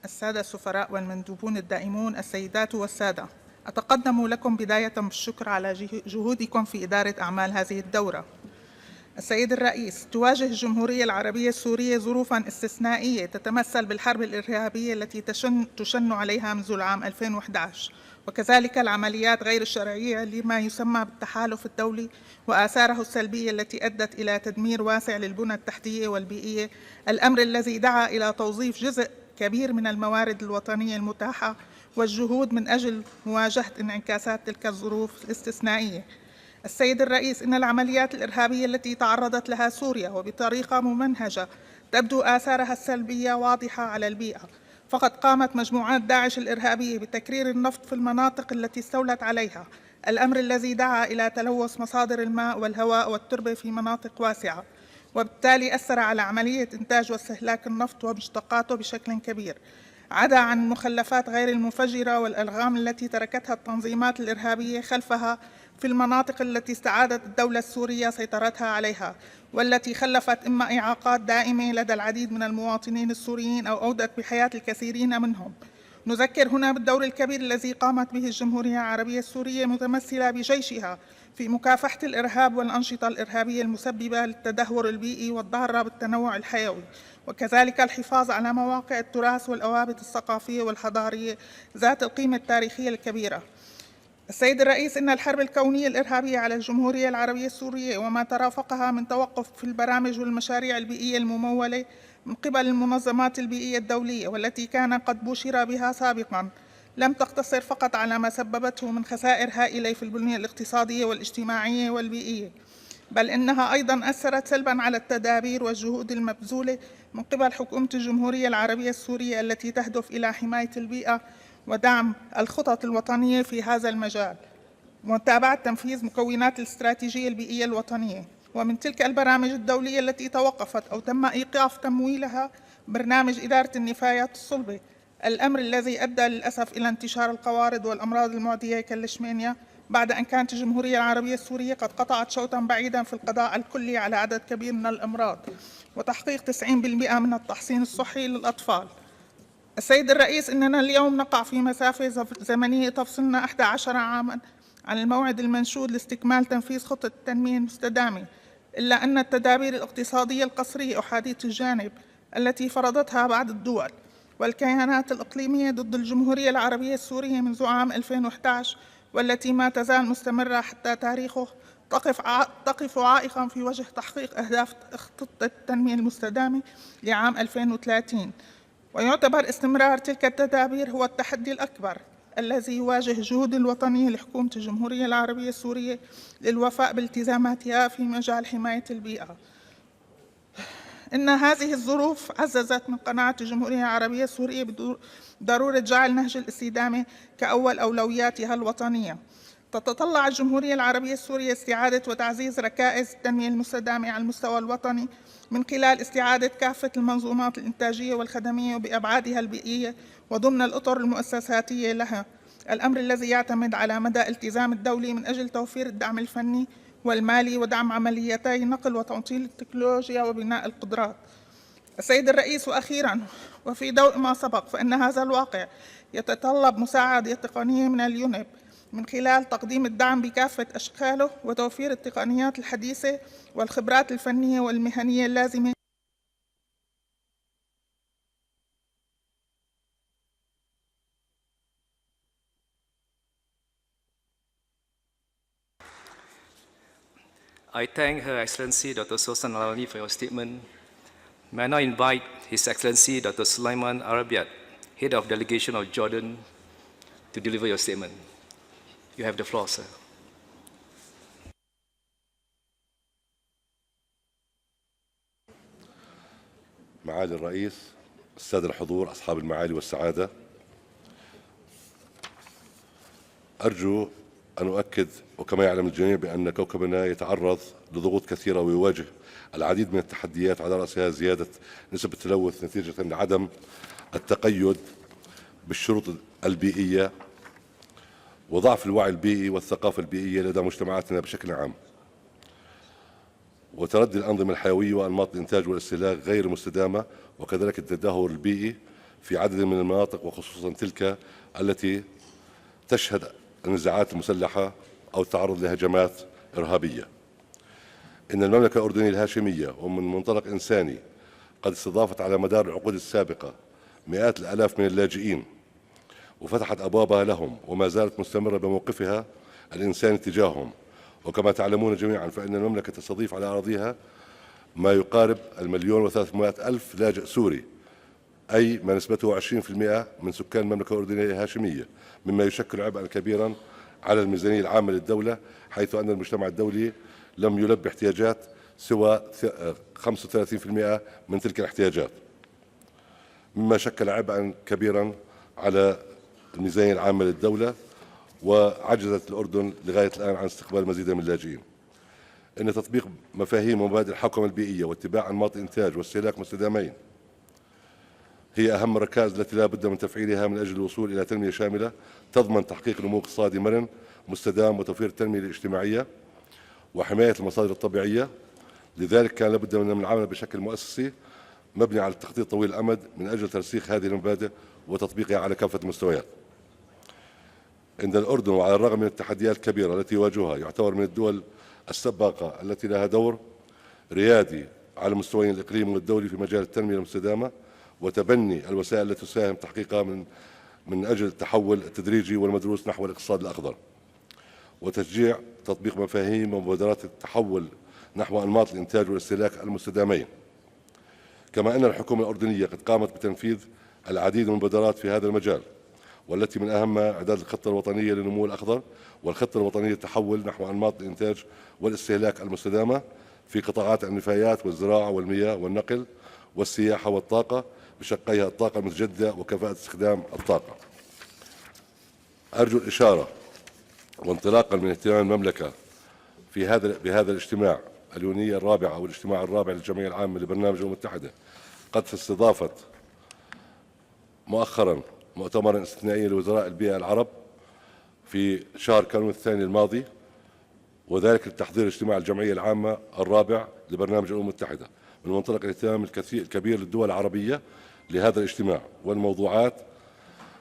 السادة السفراء والمندوبون الدائمون، السيدات والسادة، أتقدم لكم بداية بالشكر على جهودكم في إدارة أعمال هذه الدورة. السيد الرئيس، تواجه الجمهورية العربية السورية ظروفاً استثنائية تتمثل بالحرب الإرهابية التي تشن عليها منذ العام 2011، وكذلك العمليات غير الشرعية لما يسمى بالتحالف الدولي وآثاره السلبية التي أدت إلى تدمير واسع للبنى التحتية والبيئية، الأمر الذي دعا إلى توظيف جزء كبير من الموارد الوطنية المتاحة والجهود من أجل مواجهة انعكاسات تلك الظروف الاستثنائية. السيد الرئيس، إن العمليات الإرهابية التي تعرضت لها سوريا وبطريقة ممنهجة تبدو آثارها السلبية واضحة على البيئة، فقد قامت مجموعات داعش الإرهابية بتكرير النفط في المناطق التي استولت عليها، الأمر الذي دعا إلى تلوث مصادر الماء والهواء والتربة في مناطق واسعة، وبالتالي أثر على عملية إنتاج واستهلاك النفط ومشتقاته بشكل كبير، عدا عن المخلفات غير المفجرة والألغام التي تركتها التنظيمات الإرهابية خلفها في المناطق التي استعادت الدولة السورية سيطرتها عليها، والتي خلفت إما إعاقات دائمة لدى العديد من المواطنين السوريين أو أودت بحياة الكثيرين منهم. نذكر هنا بالدور الكبير الذي قامت به الجمهورية العربية السورية متمثلة بجيشها في مكافحة الإرهاب والأنشطة الإرهابية المسببة للتدهور البيئي والضارة بالتنوع الحيوي، وكذلك الحفاظ على مواقع التراث والأوابت الثقافية والحضارية ذات القيمة التاريخية الكبيرة. السيد الرئيس، إن الحرب الكونية الإرهابية على الجمهورية العربية السورية وما ترافقها من توقف في البرامج والمشاريع البيئية الممولة من قبل المنظمات البيئية الدولية والتي كان قد بشر بها سابقاً، لم تقتصر فقط على ما سببته من خسائر هائلة في البنية الاقتصادية والاجتماعية والبيئية، بل إنها أيضاً أثرت سلباً على التدابير والجهود المبذولة من قبل حكومة الجمهورية العربية السورية التي تهدف إلى حماية البيئة ودعم الخطط الوطنية في هذا المجال، ومتابعة تنفيذ مكونات الاستراتيجية البيئية الوطنية. ومن تلك البرامج الدولية التي توقفت أو تم إيقاف تمويلها برنامج إدارة النفايات الصلبة، الأمر الذي أدى للأسف إلى انتشار القوارض والأمراض المعدية كالليشمانيا، بعد أن كانت الجمهورية العربية السورية قد قطعت شوطاً بعيداً في القضاء الكلي على عدد كبير من الأمراض وتحقيق 90% من التحصين الصحي للأطفال. السيد الرئيس، إننا اليوم نقع في مسافة زمنية تفصلنا 11 عاماً عن الموعد المنشود لاستكمال تنفيذ خطة التنمية المستدامة، إلا أن التدابير الاقتصادية القصرية أحادية الجانب التي فرضتها بعض الدول والكيانات الإقليمية ضد الجمهورية العربية السورية منذ عام 2011 والتي ما تزال مستمرة حتى تاريخه تقف عائقاً في وجه تحقيق أهداف خطة التنمية المستدامة لعام 2030. ويعتبر استمرار تلك التدابير هو التحدي الأكبر الذي يواجه الجهود الوطنية لحكومة الجمهورية العربية السورية للوفاء بالتزاماتها في مجال حماية البيئة. إن هذه الظروف عززت من قناعة الجمهورية العربية السورية بضرورة جعل نهج الاستدامة كأول أولوياتها الوطنية، تتطلع الجمهورية العربية السورية استعادة وتعزيز ركائز التنمية المستدامة على المستوى الوطني من خلال استعادة كافة المنظومات الإنتاجية والخدمية بأبعادها البيئية وضمن الأطر المؤسساتية لها، الأمر الذي يعتمد على مدى التزام الدولة من أجل توفير الدعم الفني والمالي ودعم عملياتي نقل وتوطين التكنولوجيا وبناء القدرات. السيد الرئيس، وأخيراً وفي ضوء ما سبق، فإن هذا الواقع يتطلب مساعدة تقنية من اليونب من خلال تقديم الدعم بكافة أشكاله وتوفير التقنيات الحديثة والخبرات الفنية والمهنية اللازمة I thank Her Excellency Dr. Sultan Al-Alani for your statement. May I now invite His Excellency Dr. Sulaiman Arabiat, Head of Delegation of Jordan, to deliver your statement. You have the floor, sir. معالي الرئيس، السادة الحضور، أصحاب المعالي والسعادة، أرجو أن أؤكد وكما يعلم الجميع بأن كوكبنا يتعرض لضغوط كثيرة ويواجه العديد من التحديات على رأسها زيادة نسب التلوث نتيجة لعدم التقيد بالشروط البيئية وضعف الوعي البيئي والثقافة البيئية لدى مجتمعاتنا بشكل عام، وتردي الأنظمة الحيوية وأنماط الإنتاج والاستهلاك غير المستدامة، وكذلك التدهور البيئي في عدد من المناطق وخصوصا تلك التي تشهد النزاعات المسلحة أو التعرض لهجمات إرهابية. إن المملكة الأردنية الهاشمية ومن منطلق إنساني قد استضافت على مدار العقود السابقة مئات الآلاف من اللاجئين وفتحت أبوابها لهم، وما زالت مستمرة بموقفها الإنساني تجاههم. وكما تعلمون جميعا فإن المملكة تستضيف على أراضيها ما يقارب 1,300,000 لاجئ سوري، أي ما نسبته 20% من سكان المملكة الأردنية الهاشمية، مما يشكل عبئا كبيرا على الميزانية العامة للدولة، حيث أن المجتمع الدولي لم يلبي احتياجات سوى 35% من تلك الاحتياجات، مما شكل عبئا كبيرا على الميزانية العامة للدولة، وعجزت الأردن لغاية الآن عن استقبال مزيدا من اللاجئين. إن تطبيق مفاهيم ومبادئ الحوكمة البيئية واتباع أنماط إنتاج واستهلاك مستدامين هي أهم الركائز التي لا بد من تفعيلها من أجل الوصول إلى تنمية شاملة تضمن تحقيق نمو اقتصادي مرن مستدام وتوفير التنمية الاجتماعية وحماية المصادر الطبيعية. لذلك كان لابد من العمل بشكل مؤسسي مبني على التخطيط طويل الأمد من أجل ترسيخ هذه المبادئ وتطبيقها على كافة المستويات. إن الأردن وعلى الرغم من التحديات الكبيرة التي يواجهها يعتبر من الدول السباقة التي لها دور ريادي على المستويين الإقليمي والدولي في مجال التنمية المستدامة وتبني الوسائل التي تساهم تحقيقها من أجل التحول التدريجي والمدروس نحو الاقتصاد الأخضر، وتشجيع تطبيق مفاهيم ومبادرات التحول نحو أنماط الإنتاج والاستهلاك المستدامين. كما أن الحكومة الأردنية قد قامت بتنفيذ العديد من المبادرات في هذا المجال، والتي من أهمها إعداد الخطة الوطنية للنمو الأخضر والخطة الوطنية للتحول نحو أنماط الإنتاج والاستهلاك المستدامة في قطاعات النفايات والزراعة والمياه والنقل والسياحة والطاقة بشقيها الطاقة المتجددة وكفاءة استخدام الطاقة. أرجو الإشارة وانطلاقا من اهتمام المملكة بهذا الاجتماع اليونية الرابعة أو الاجتماع الرابع للجمعية العامة لبرنامج الأمم المتحدة قد استضافت مؤخرا مؤتمرا استثنائيا لوزراء البيئة العرب في شهر كانون الثاني الماضي، وذلك لتحضير اجتماع الجمعية العامة الرابع لبرنامج الأمم المتحدة من منطلق الاهتمام الكبير للدول العربية لهذا الاجتماع والموضوعات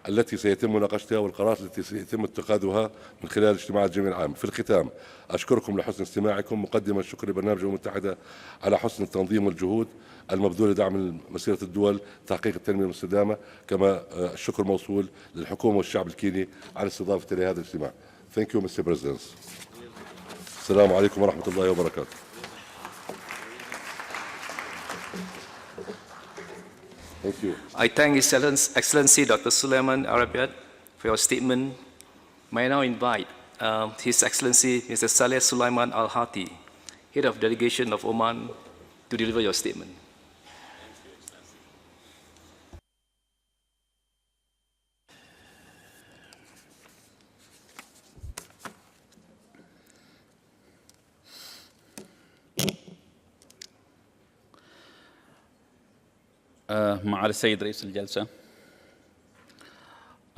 التي سيتم مناقشتها والقرارات التي سيتم اتخاذها من خلال اجتماع الجمعية العامة. في الختام أشكركم لحسن استماعكم، مقدما الشكر لبرنامج الأمم المتحدة على حسن التنظيم والجهود المبذولة لدعم مسيرة الدول تحقيق التنمية المستدامة، كما الشكر موصول للحكومة والشعب الكيني على استضافة لهذا الاجتماع. Thank you, Mr. President. السلام عليكم ورحمة الله وبركاته. Thank you. I thank His Excellency Dr. Sulaiman Arabiat for your statement. May I now invite His Excellency Mr. Saleh Sulaiman Al-Hati, Head of Delegation of Oman, to deliver your statement. معالي السيد رئيس الجلسة،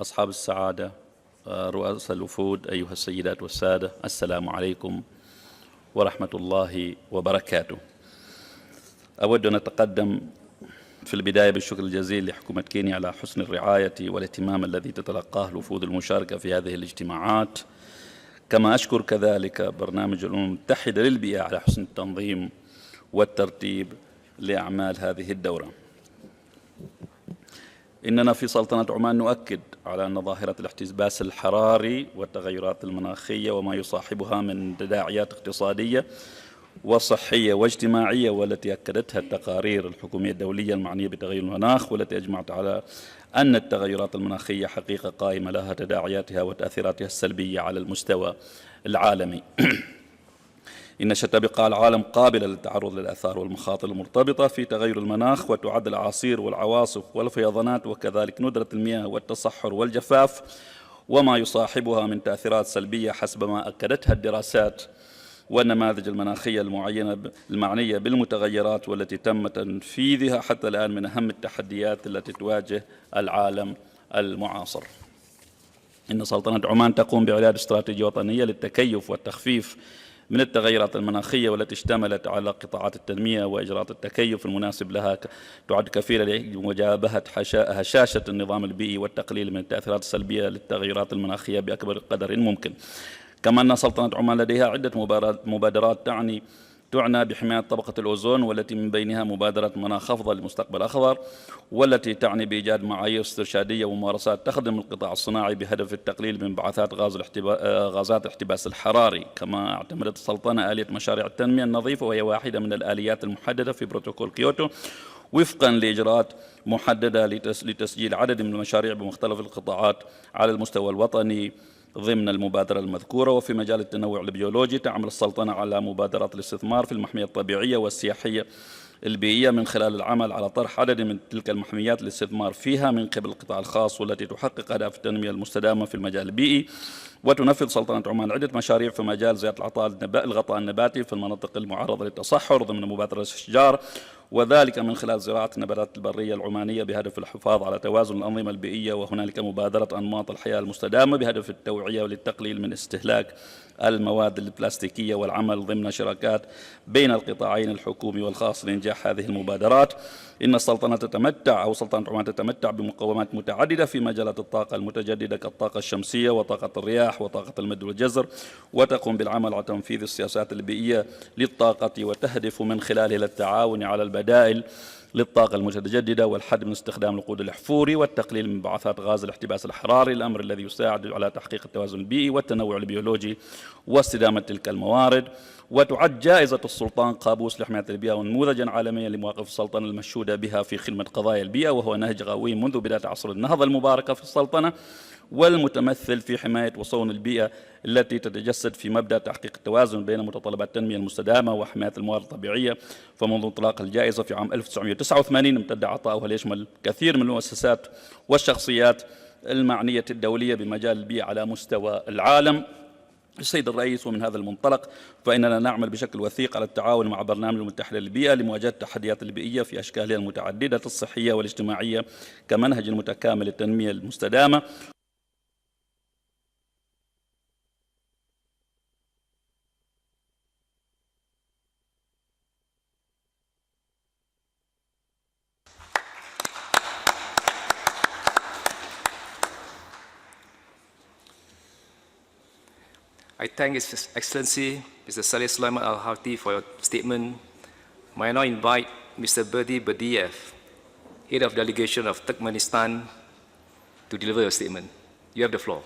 أصحاب السعادة، رؤساء الوفود، أيها السيدات والسادة، السلام عليكم ورحمة الله وبركاته. أود أن أتقدم في البداية بالشكر الجزيل لحكومة كينيا على حسن الرعاية والاهتمام الذي تتلقاه الوفود المشاركة في هذه الاجتماعات، كما أشكر كذلك برنامج الأمم المتحدة للبيئة على حسن التنظيم والترتيب لأعمال هذه الدورة. إننا في سلطنة عمان نؤكد على أن ظاهرة الاحتباس الحراري والتغيرات المناخية وما يصاحبها من تداعيات اقتصادية وصحية واجتماعية، والتي أكدتها التقارير الحكومية الدولية المعنية بتغير المناخ، والتي أجمعت على أن التغيرات المناخية حقيقة قائمة لها تداعياتها وتأثيراتها السلبية على المستوى العالمي. إن شتى العالم قابلة للتعرض للآثار والمخاطر المرتبطة في تغير المناخ، وتعد الأعاصير والعواصف والفيضانات وكذلك ندرة المياه والتصحر والجفاف وما يصاحبها من تأثيرات سلبية حسب ما أكدتها الدراسات والنماذج المناخية المعنية بالمتغيرات، والتي تم تنفيذها حتى الآن من أهم التحديات التي تواجه العالم المعاصر. إن سلطنة عمان تقوم بإعداد استراتيجية وطنية للتكيف والتخفيف من التغيرات المناخية، والتي اشتملت على قطاعات التنمية وإجراءات التكيف المناسب لها، تعد كفيلة لمجابهة هشاشة النظام البيئي والتقليل من التأثيرات السلبية للتغيرات المناخية بأكبر قدر ممكن. كما أن سلطنة عمان لديها عدة مبادرات تعنى بحماية طبقة الأوزون، والتي من بينها مبادرة مناخ أفضل لمستقبل أخضر، والتي تعني بإيجاد معايير استرشادية وممارسات تخدم القطاع الصناعي بهدف التقليل من انبعاثات غازات الاحتباس الحراري. كما اعتمدت السلطنة آلية مشاريع التنمية النظيفة، وهي واحدة من الآليات المحددة في بروتوكول كيوتو، وفقا لإجراءات محددة لتسجيل عدد من المشاريع بمختلف القطاعات على المستوى الوطني ضمن المبادرة المذكورة. وفي مجال التنوع البيولوجي تعمل السلطنة على مبادرات الاستثمار في المحمية الطبيعية والسياحية البيئية، من خلال العمل على طرح عدد من تلك المحميات للاستثمار فيها من قبل القطاع الخاص، والتي تحقق أهداف التنمية المستدامة في المجال البيئي. وتنفذ سلطنة عمان عدة مشاريع في مجال زيادة الغطاء النباتي في المناطق المعرضة للتصحر ضمن مبادرة الأشجار، وذلك من خلال زراعة النباتات البرية العمانية بهدف الحفاظ على توازن الأنظمة البيئية. وهنالك مبادرة أنماط الحياة المستدامة بهدف التوعية وللتقليل من استهلاك المواد البلاستيكية، والعمل ضمن شراكات بين القطاعين الحكومي والخاص لإنجاح هذه المبادرات. إن سلطنة عمان تتمتع بمقومات متعددة في مجالات الطاقة المتجددة كالطاقة الشمسية وطاقة الرياح وطاقة المد والجزر، وتقوم بالعمل على تنفيذ السياسات البيئية للطاقة، وتهدف من خلالها إلى التعاون على البدائل للطاقة المتجددة والحد من استخدام الوقود الأحفوري والتقليل من انبعاثات غاز الاحتباس الحراري، الأمر الذي يساعد على تحقيق التوازن البيئي والتنوع البيولوجي واستدامة تلك الموارد. وتعد جائزة السلطان قابوس لحماية البيئة ونموذجا عالميا لمواقف السلطنة المشهودة بها في خدمة قضايا البيئة، وهو نهج قوي منذ بداية عصر النهضة المباركة في السلطنة، والمتمثل في حماية وصون البيئة التي تتجسد في مبدأ تحقيق التوازن بين متطلبات التنمية المستدامة وحماية الموارد الطبيعية. فمنذ انطلاق الجائزة في عام 1989 امتد عطاؤها ليشمل كثير من المؤسسات والشخصيات المعنية الدولية بمجال البيئة على مستوى العالم. السيد الرئيس، ومن هذا المنطلق فإننا نعمل بشكل وثيق على التعاون مع برنامج الأمم المتحدة للبيئة لمواجهة التحديات البيئية في أشكالها المتعددة الصحية والاجتماعية كمنهج متكامل للتنمية المستدامة. I thank His Excellency Mr. Saleh Sulaiman Al-Houthi for your statement. May I now invite Mr. Berdi Berdiev, Head of Delegation of Turkmenistan, to deliver your statement. You have the floor.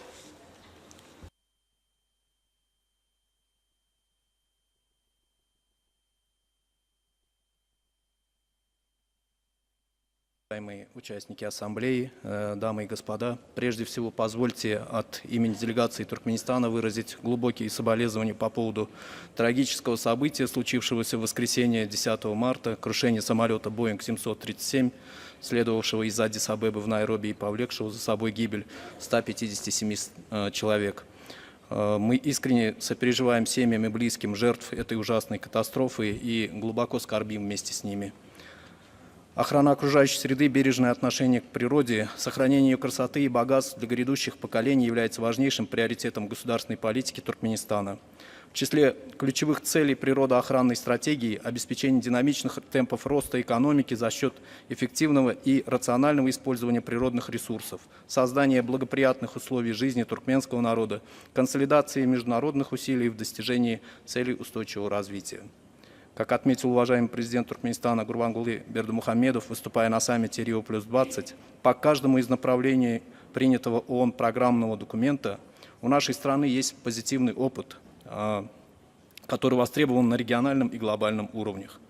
Уважаемые участники Ассамблеи, дамы и господа, прежде всего позвольте от имени делегации Туркменистана выразить глубокие соболезнования по поводу трагического события, случившегося в воскресенье 10 марта, крушение самолета Boeing 737, следовавшего из Аддис-Абебы в Найроби и повлекшего за собой гибель 157 человек. Мы искренне сопереживаем семьям и близким жертв этой ужасной катастрофы и глубоко скорбим вместе с ними. Охрана окружающей среды, бережное отношение к природе, сохранение ее красоты и богатств для грядущих поколений является важнейшим приоритетом государственной политики Туркменистана. В числе ключевых целей природоохранной стратегии обеспечение динамичных темпов роста экономики за счет эффективного и рационального использования природных ресурсов, создание благоприятных условий жизни туркменского народа, консолидации международных усилий в достижении целей устойчивого развития. Как отметил уважаемый президент Туркменистана Гурбангулы Бердымухамедов, выступая на саммите Рио+20, по каждому из направлений принятого ООН программного документа у нашей страны есть позитивный опыт, который востребован на региональном и глобальном уровнях.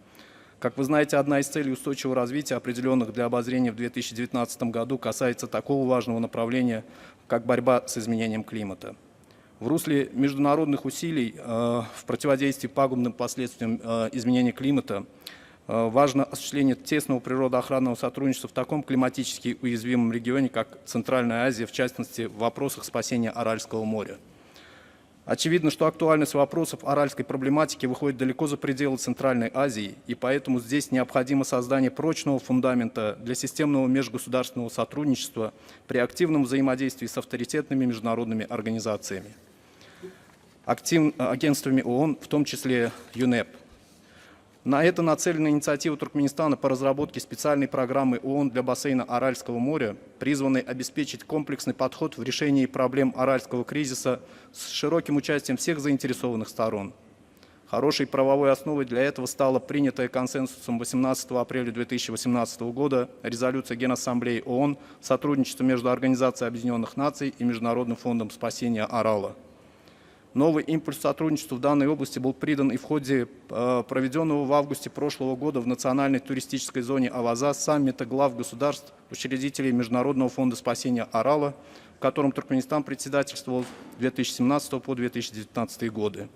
Как вы знаете, одна из целей устойчивого развития, определенных для обозрения в 2019 году, касается такого важного направления, как борьба с изменением климата. В русле международных усилий в противодействии пагубным последствиям изменения климата важно осуществление тесного природоохранного сотрудничества в таком климатически уязвимом регионе, как Центральная Азия, в частности, в вопросах спасения Аральского моря. Очевидно, что актуальность вопросов аральской проблематики выходит далеко за пределы Центральной Азии, и поэтому здесь необходимо создание прочного фундамента для системного межгосударственного сотрудничества при активном взаимодействии с авторитетными международными организациями, агентствами ООН, в том числе ЮНЕП. На это нацелена инициатива Туркменистана по разработке специальной программы ООН для бассейна Аральского моря, призванной обеспечить комплексный подход в решении проблем аральского кризиса с широким участием всех заинтересованных сторон. Хорошей правовой основой для этого стала принятая консенсусом 18 апреля 2018 года резолюция Генассамблеи ООН «Сотрудничество между Организацией Объединенных Наций и Международным фондом спасения Арала». Новый импульс сотрудничеству в данной области был придан и в ходе проведенного в августе прошлого года в национальной туристической зоне Аваза саммита глав государств, учредителей Международного фонда спасения Арала, в котором Туркменистан председательствовал с 2017 по 2019 годы.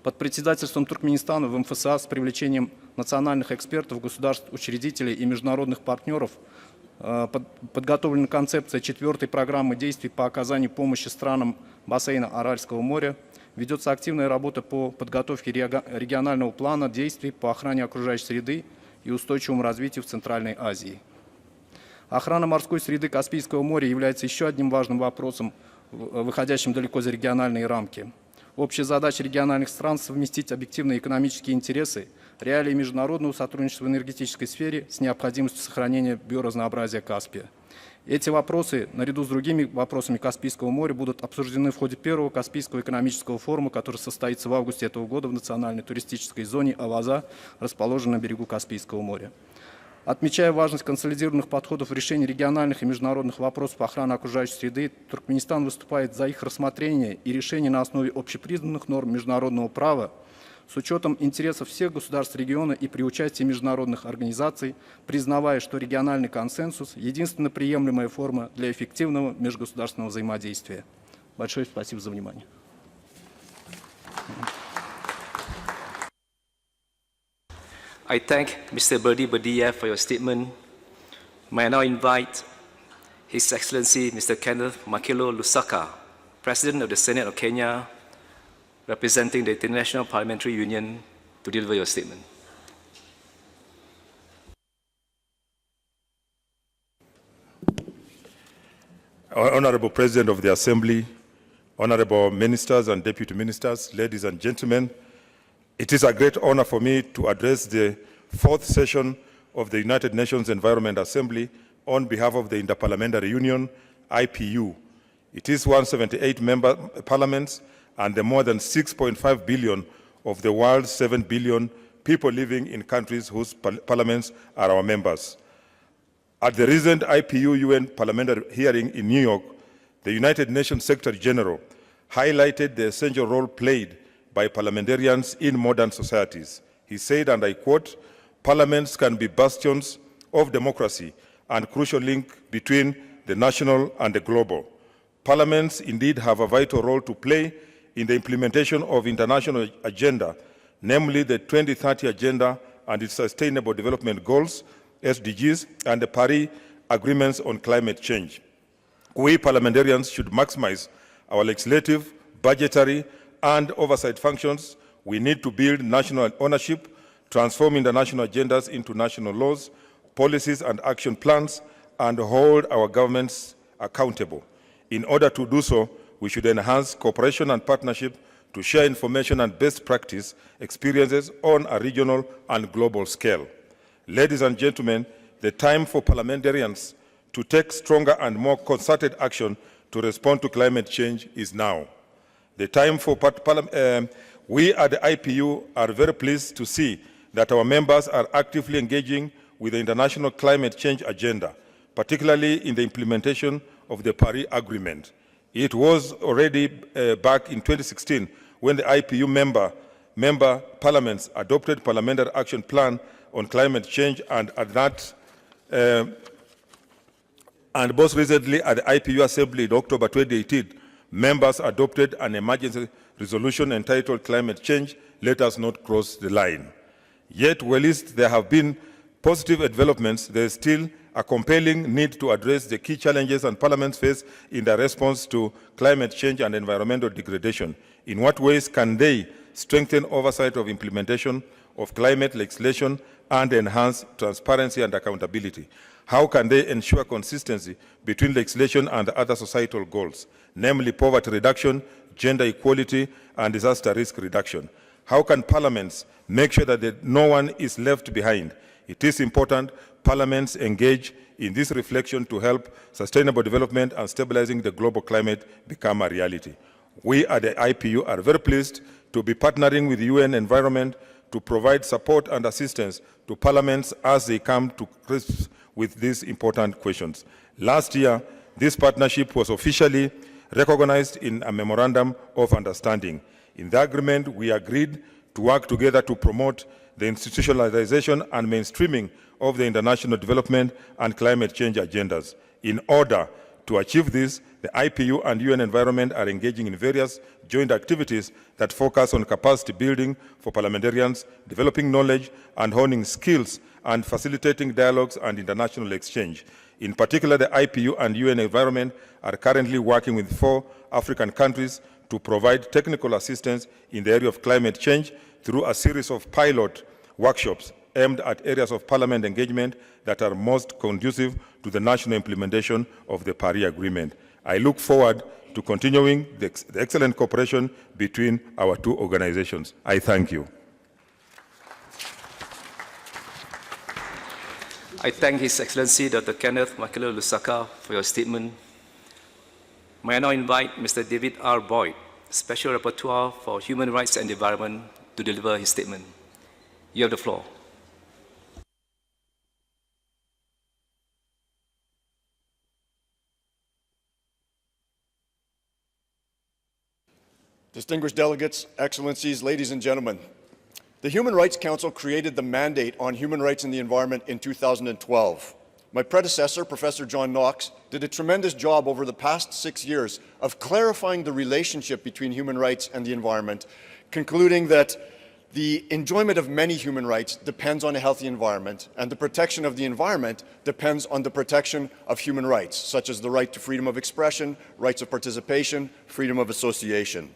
Под председательством Туркменистана в МФСА с привлечением национальных экспертов, государств-учредителей и международных партнеров подготовлена концепция 4-й программы действий по оказанию помощи странам бассейна Аральского моря. Ведется активная работа по подготовке регионального плана действий по охране окружающей среды и устойчивому развитию в Центральной Азии. Охрана морской среды Каспийского моря является еще одним важным вопросом, выходящим далеко за региональные рамки. Общая задача региональных стран – совместить объективные экономические интересы, реалии международного сотрудничества в энергетической сфере с необходимостью сохранения биоразнообразия Каспия. Эти вопросы, наряду с другими вопросами Каспийского моря, будут обсуждены в ходе первого Каспийского экономического форума, который состоится в августе этого года в национальной туристической зоне Аваза, расположенной на берегу Каспийского моря. Отмечая важность консолидированных подходов в решении региональных и международных вопросов охраны окружающей среды, Туркменистан выступает за их рассмотрение и решение на основе общепризнанных норм международного права с учетом интересов всех государств региона и при участии международных организаций, признавая, что региональный консенсус – единственно приемлемая форма для эффективного межгосударственного взаимодействия. Большое спасибо за внимание. I thank Mr. Berdi Badia for your statement. May I now invite His Excellency Mr. Kenneth Makilo Lusaka, President of the Senate of Kenya, representing the International Parliamentary Union, to deliver your statement. Honorable President of the Assembly, honorable ministers and deputy ministers, ladies and gentlemen, it is a great honor for me to address the fourth session of the United Nations Environment Assembly on behalf of the Interparliamentary Union, IPU. It is 178 member parliaments and the more than 6.5 billion of the world's 7 billion people living in countries whose parliaments are our members. At the recent IPU UN parliamentary hearing in New York, the United Nations Secretary General highlighted the essential role played by parliamentarians in modern societies. He said, and I quote, "Parliaments can be bastions of democracy and crucial link between the national and the global. Parliaments indeed have a vital role to play in the implementation of international agenda, namely the 2030 Agenda and its Sustainable Development Goals, SDGs, and the Paris Agreements on Climate Change. We parliamentarians should maximize our legislative, budgetary, and oversight functions. We need to build national ownership, transform international agendas into national laws, policies and action plans, and hold our governments accountable. In order to do so, we should enhance cooperation and partnership to share information and best practice experiences on a regional and global scale. Ladies and gentlemen, the time for parliamentarians to take stronger and more concerted action to respond to climate change is now. The time for we at the IPU are very pleased to see that our members are actively engaging with the international climate change agenda, particularly in the implementation of the Paris Agreement. It was already back in 2016 when the IPU member parliaments adopted Parliamentary Action Plan on Climate Change, and at that, and most recently at the IPU Assembly in October 2018, members adopted an emergency resolution entitled Climate Change, Let Us Not Cross the Line. Yet, whilst there have been positive developments, there is still a compelling need to address the key challenges and parliaments face in their response to climate change and environmental degradation. In what ways can they strengthen oversight of implementation of climate legislation and enhance transparency and accountability? How can they ensure consistency between legislation and other societal goals, namely poverty reduction, gender equality, and disaster risk reduction? How can parliaments make sure that no one is left behind? It is important parliaments engage in this reflection to help sustainable development and stabilizing the global climate become a reality. We at the IPU are very pleased to be partnering with the UN Environment to provide support and assistance to parliaments as they come to grips with these important questions. Last year, this partnership was officially recognized in a memorandum of understanding. In the agreement, we agreed to work together to promote the institutionalization and mainstreaming of the international development and climate change agendas. In order to achieve this, the IPU and UN Environment are engaging in various joint activities that focus on capacity building for parliamentarians, developing knowledge and honing skills, and facilitating dialogues and international exchange. In particular, the IPU and UN Environment are currently working with 4 African countries to provide technical assistance in the area of climate change through a series of pilot workshops aimed at areas of parliament engagement that are most conducive to the national implementation of the Paris Agreement. I look forward to continuing the excellent cooperation between our 2 organizations. I thank you. I thank His Excellency Dr. Kenneth Makelo Lusaka for your statement. May I now invite Mr. David R. Boyd, Special Rapporteur for Human Rights and the Environment, to deliver his statement. You have the floor. Distinguished delegates, excellencies, ladies and gentlemen, the Human Rights Council created the mandate on human rights and the environment in 2012. My predecessor, Professor John Knox, did a tremendous job over the past 6 years of clarifying the relationship between human rights and the environment, concluding that the enjoyment of many human rights depends on a healthy environment, and the protection of the environment depends on the protection of human rights, such as the right to freedom of expression, rights of participation, freedom of association.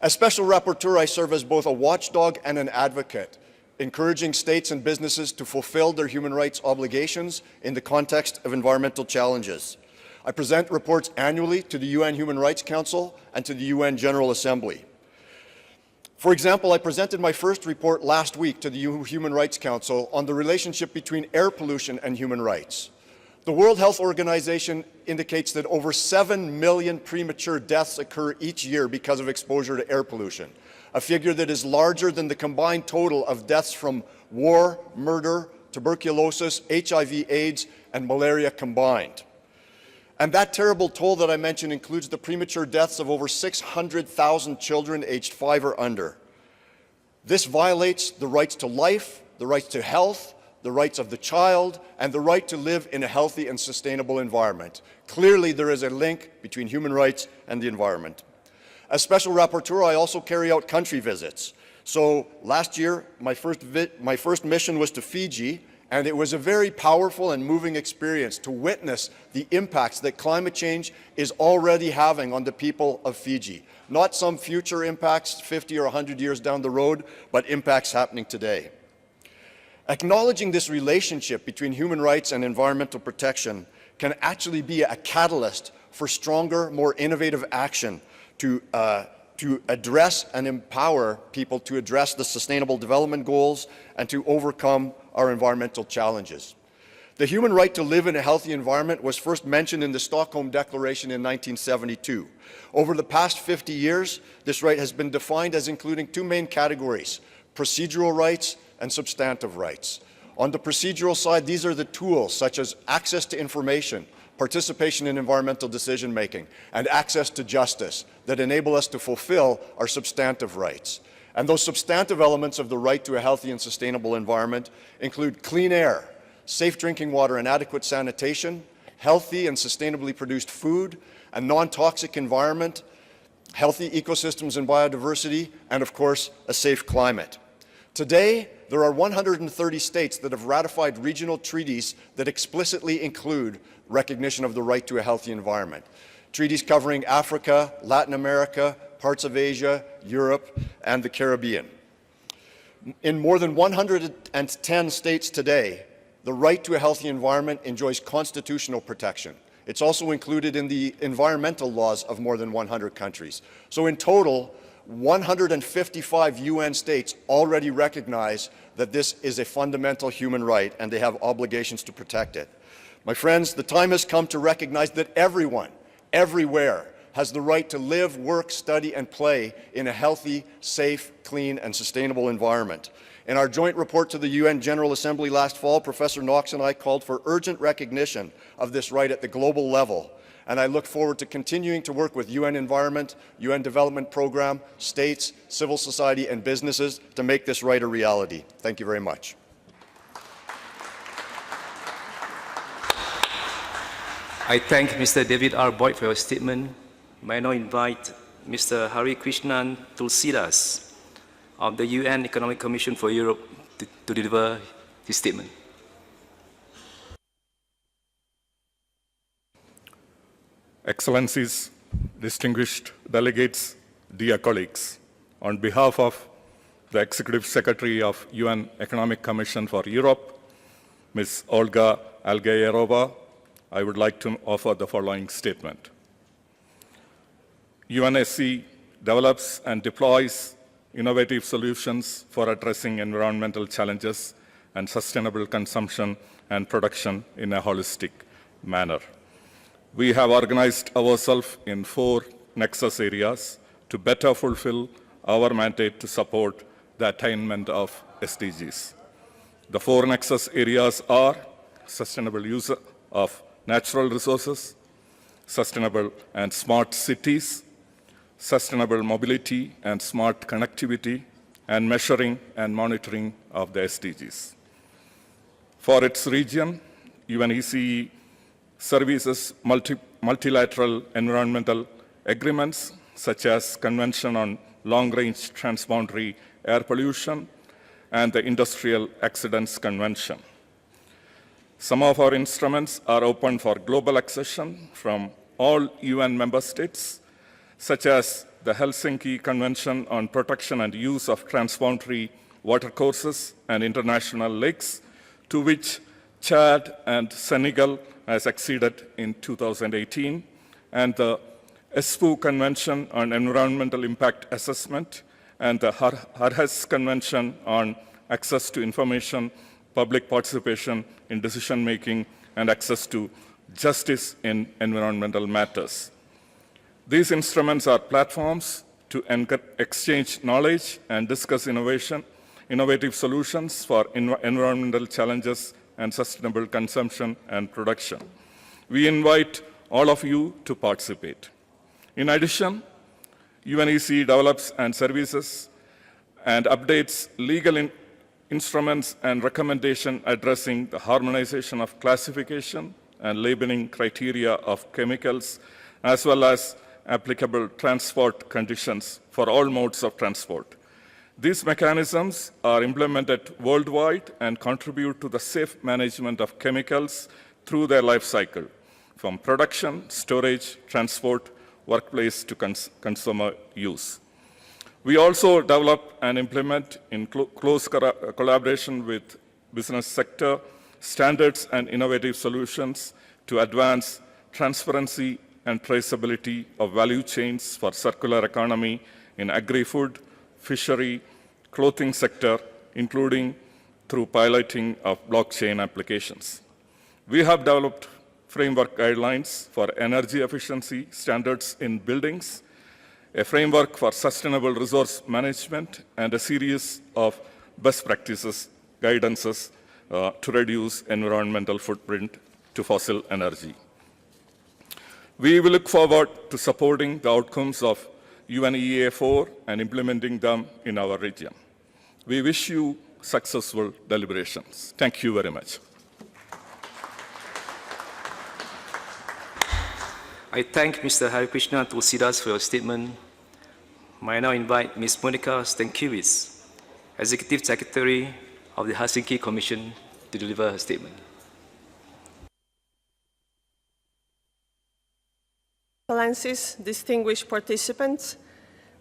As Special Rapporteur, I serve as both a watchdog and an advocate, encouraging states and businesses to fulfill their human rights obligations in the context of environmental challenges. I present reports annually to the UN Human Rights Council and to the UN General Assembly. For example, I presented my first report last week to the Human Rights Council on the relationship between air pollution and human rights. The World Health Organization indicates that over 7 million premature deaths occur each year because of exposure to air pollution, a figure that is larger than the combined total of deaths from war, murder, tuberculosis, HIV, AIDS, and malaria combined. And that terrible toll that I mentioned includes the premature deaths of over 600,000 children aged 5 or under. This violates the rights to life, the rights to health, the rights of the child, and the right to live in a healthy and sustainable environment. Clearly, there is a link between human rights and the environment. As Special Rapporteur, I also carry out country visits. So last year, my first mission was to Fiji, and it was a very powerful and moving experience to witness the impacts that climate change is already having on the people of Fiji. Not some future impacts 50 or 100 years down the road, but impacts happening today. Acknowledging this relationship between human rights and environmental protection can actually be a catalyst for stronger, more innovative action to address and empower people to address the Sustainable Development Goals and to overcome our environmental challenges. The human right to live in a healthy environment was first mentioned in the Stockholm Declaration in 1972. Over the past 50 years, this right has been defined as including two main categories: procedural rights and substantive rights. On the procedural side, these are the tools such as access to information, participation in environmental decision-making, and access to justice that enable us to fulfill our substantive rights. And those substantive elements of the right to a healthy and sustainable environment include clean air, safe drinking water and adequate sanitation, healthy and sustainably produced food, a non-toxic environment, healthy ecosystems and biodiversity, and of course, a safe climate. Today, there are 130 states that have ratified regional treaties that explicitly include recognition of the right to a healthy environment. Treaties covering Africa, Latin America, parts of Asia, Europe, and the Caribbean. In more than 110 states today, the right to a healthy environment enjoys constitutional protection. It's also included in the environmental laws of more than 100 countries. So in total, 155 UN states already recognize that this is a fundamental human right and they have obligations to protect it. My friends, the time has come to recognize that everyone, everywhere, has the right to live, work, study, and play in a healthy, safe, clean, and sustainable environment. In our joint report to the UN General Assembly last fall, Professor Knox and I called for urgent recognition of this right at the global level. And I look forward to continuing to work with UN Environment, UN Development Program, states, civil society, and businesses to make this right a reality. Thank you very much. I thank Mr. David R. Boyd for your statement. May I now invite Mr. Hari Krishnan Tulsidas of the UN Economic Commission for Europe to deliver his statement. Excellencies, distinguished delegates, dear colleagues, on behalf of the Executive Secretary of UN Economic Commission for Europe, Ms. Olga Algeyerova, I would like to offer the following statement. UNSC develops and deploys innovative solutions for addressing environmental challenges and sustainable consumption and production in a holistic manner. We have organized ourselves in 4 nexus areas to better fulfill our mandate to support the attainment of SDGs. The 4 nexus areas are sustainable use of natural resources, sustainable and smart cities, sustainable mobility and smart connectivity, and measuring and monitoring of the SDGs. For its region, UNECE services multilateral environmental agreements such as Convention on Long-Range Transboundary Air Pollution and the Industrial Accidents Convention. Some of our instruments are open for global accession from all UN member states, such as the Helsinki Convention on Protection and Use of Transboundary Watercourses and International Lakes, to which Chad and Senegal has acceded in 2018, and the ESPO Convention on Environmental Impact Assessment, and the Harhes Convention on Access to Information, Public Participation in Decision-Making, and Access to Justice in Environmental Matters. These instruments are platforms to exchange knowledge and discuss innovative solutions for environmental challenges and sustainable consumption and production. We invite all of you to participate. In addition, UNECE develops and services and updates legal instruments and recommendations addressing the harmonization of classification and labeling criteria of chemicals, as well as applicable transport conditions for all modes of transport. These mechanisms are implemented worldwide and contribute to the safe management of chemicals through their life cycle, from production, storage, transport, workplace to consumer use. We also develop and implement in close collaboration with business sector standards and innovative solutions to advance transparency and traceability of value chains for circular economy in agri-food, fishery, clothing sector, including through piloting of blockchain applications. We have developed framework guidelines for energy efficiency standards in buildings, a framework for sustainable resource management, and a series of best practices guidances to reduce environmental footprint to fossil energy. We will look forward to supporting the outcomes of UNEA4 and implementing them in our region. We wish you successful deliberations. Thank you very much. I thank Mr. Harikrishna Tulsidas for your statement. May I now invite Ms. Monica Stankiewicz, Executive Secretary of the Helsinki Commission, to deliver her statement. Excellencies, distinguished participants,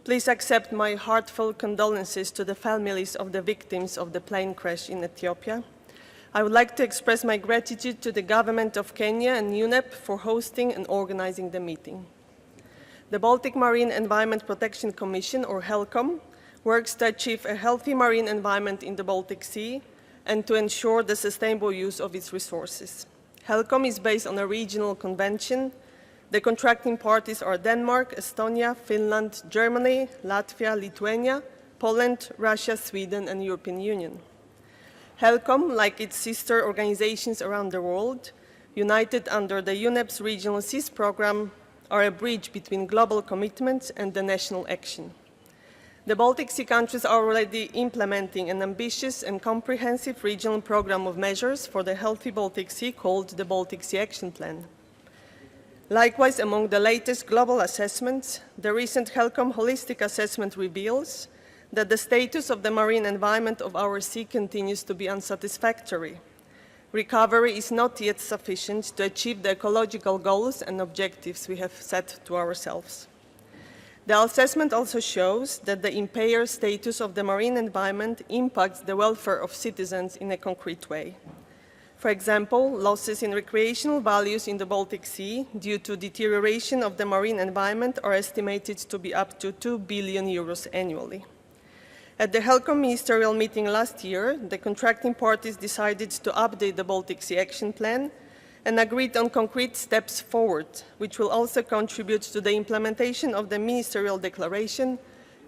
please accept my heartfelt condolences to the families of the victims of the plane crash in Ethiopia. I would like to express my gratitude to the government of Kenya and UNEP for hosting and organizing the meeting. The Baltic Marine Environment Protection Commission, or HELCOM, works to achieve a healthy marine environment in the Baltic Sea and to ensure the sustainable use of its resources. HELCOM is based on a regional convention. The contracting parties are Denmark, Estonia, Finland, Germany, Latvia, Lithuania, Poland, Russia, Sweden, and European Union. HELCOM, like its sister organizations around the world, united under the UNEP's Regional Seas Program, are a bridge between global commitments and the national action. The Baltic Sea countries are already implementing an ambitious and comprehensive regional program of measures for the healthy Baltic Sea called the Baltic Sea Action Plan. Likewise, among the latest global assessments, the recent HELCOM Holistic Assessment reveals that the status of the marine environment of our sea continues to be unsatisfactory. Recovery is not yet sufficient to achieve the ecological goals and objectives we have set to ourselves. The assessment also shows that the impaired status of the marine environment impacts the welfare of citizens in a concrete way. For example, losses in recreational values in the Baltic Sea due to deterioration of the marine environment are estimated to be up to 2 billion euros annually. At the HELCOM ministerial meeting last year, the contracting parties decided to update the Baltic Sea Action Plan and agreed on concrete steps forward, which will also contribute to the implementation of the ministerial declaration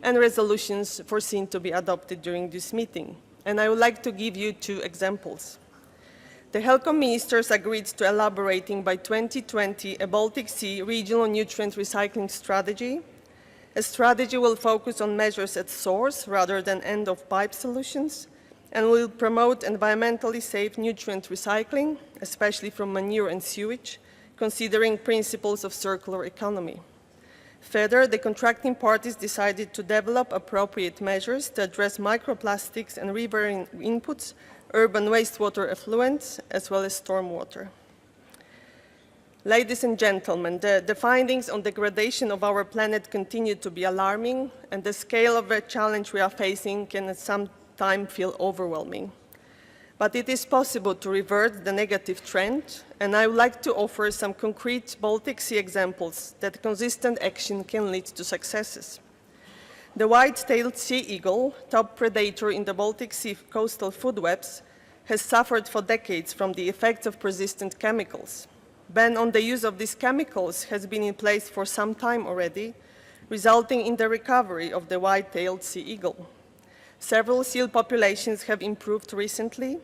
and resolutions foreseen to be adopted during this meeting. And I would like to give you 2 examples. The HELCOM ministers agreed to elaborating by 2020 a Baltic Sea regional nutrient recycling strategy. A strategy will focus on measures at source rather than end-of-pipe solutions and will promote environmentally safe nutrient recycling, especially from manure and sewage, considering principles of circular economy. Further, the contracting parties decided to develop appropriate measures to address microplastics and riverine inputs, urban wastewater effluents, as well as stormwater. Ladies and gentlemen, the findings on degradation of our planet continue to be alarming, and the scale of the challenge we are facing can at some time feel overwhelming. But it is possible to revert the negative trend, and I would like to offer some concrete Baltic Sea examples that consistent action can lead to successes. The white-tailed sea eagle, top predator in the Baltic Sea coastal food webs, has suffered for decades from the effects of persistent chemicals. Ban on the use of these chemicals has been in place for some time already, resulting in the recovery of the white-tailed sea eagle. Several seal populations have improved recently.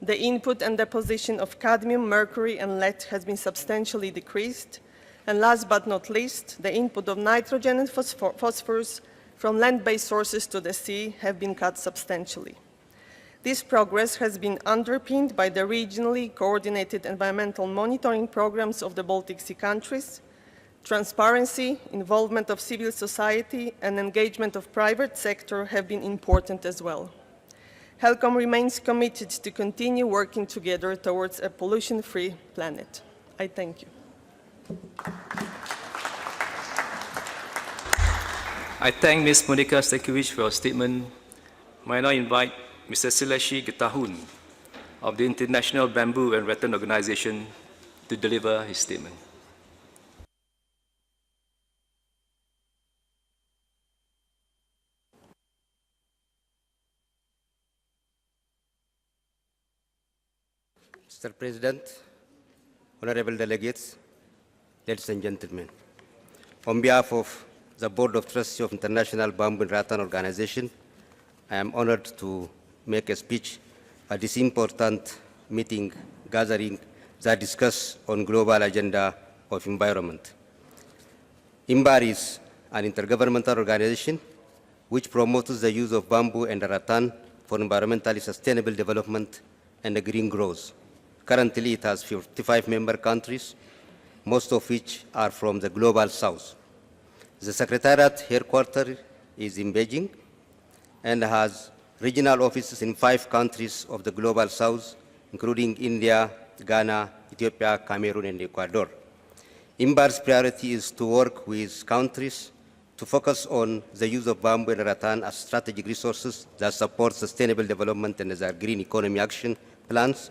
The input and deposition of cadmium, mercury, and lead has been substantially decreased. And last but not least, the input of nitrogen and phosphorus from land-based sources to the sea have been cut substantially. This progress has been underpinned by the regionally coordinated environmental monitoring programs of the Baltic Sea countries. Transparency, involvement of civil society, and engagement of private sector have been important as well. HELCOM remains committed to continue working together towards a pollution-free planet. I thank you. I thank Ms. Monica Stankiewicz for your statement. May I now invite Mr. Sileshi Getahun, of the International Bamboo and Rattan Organization to deliver his statement. Mr. President, honorable delegates, ladies and gentlemen, on behalf of the Board of Trustees of International Bamboo and Rattan Organization, I am honored to make a speech at this important meeting gathering that discuss on global agenda of environment. IMBAR is an intergovernmental organization which promotes the use of bamboo and rattan for environmentally sustainable development and green growth. Currently, it has 55 member countries, most of which are from the global south. The Secretariat headquarters is in Beijing and has regional offices in 5 countries of the global south, including India, Ghana, Ethiopia, Cameroon, and Ecuador. IMBAR's priority is to work with countries to focus on the use of bamboo and rattan as strategic resources that support sustainable development and their green economy action plans,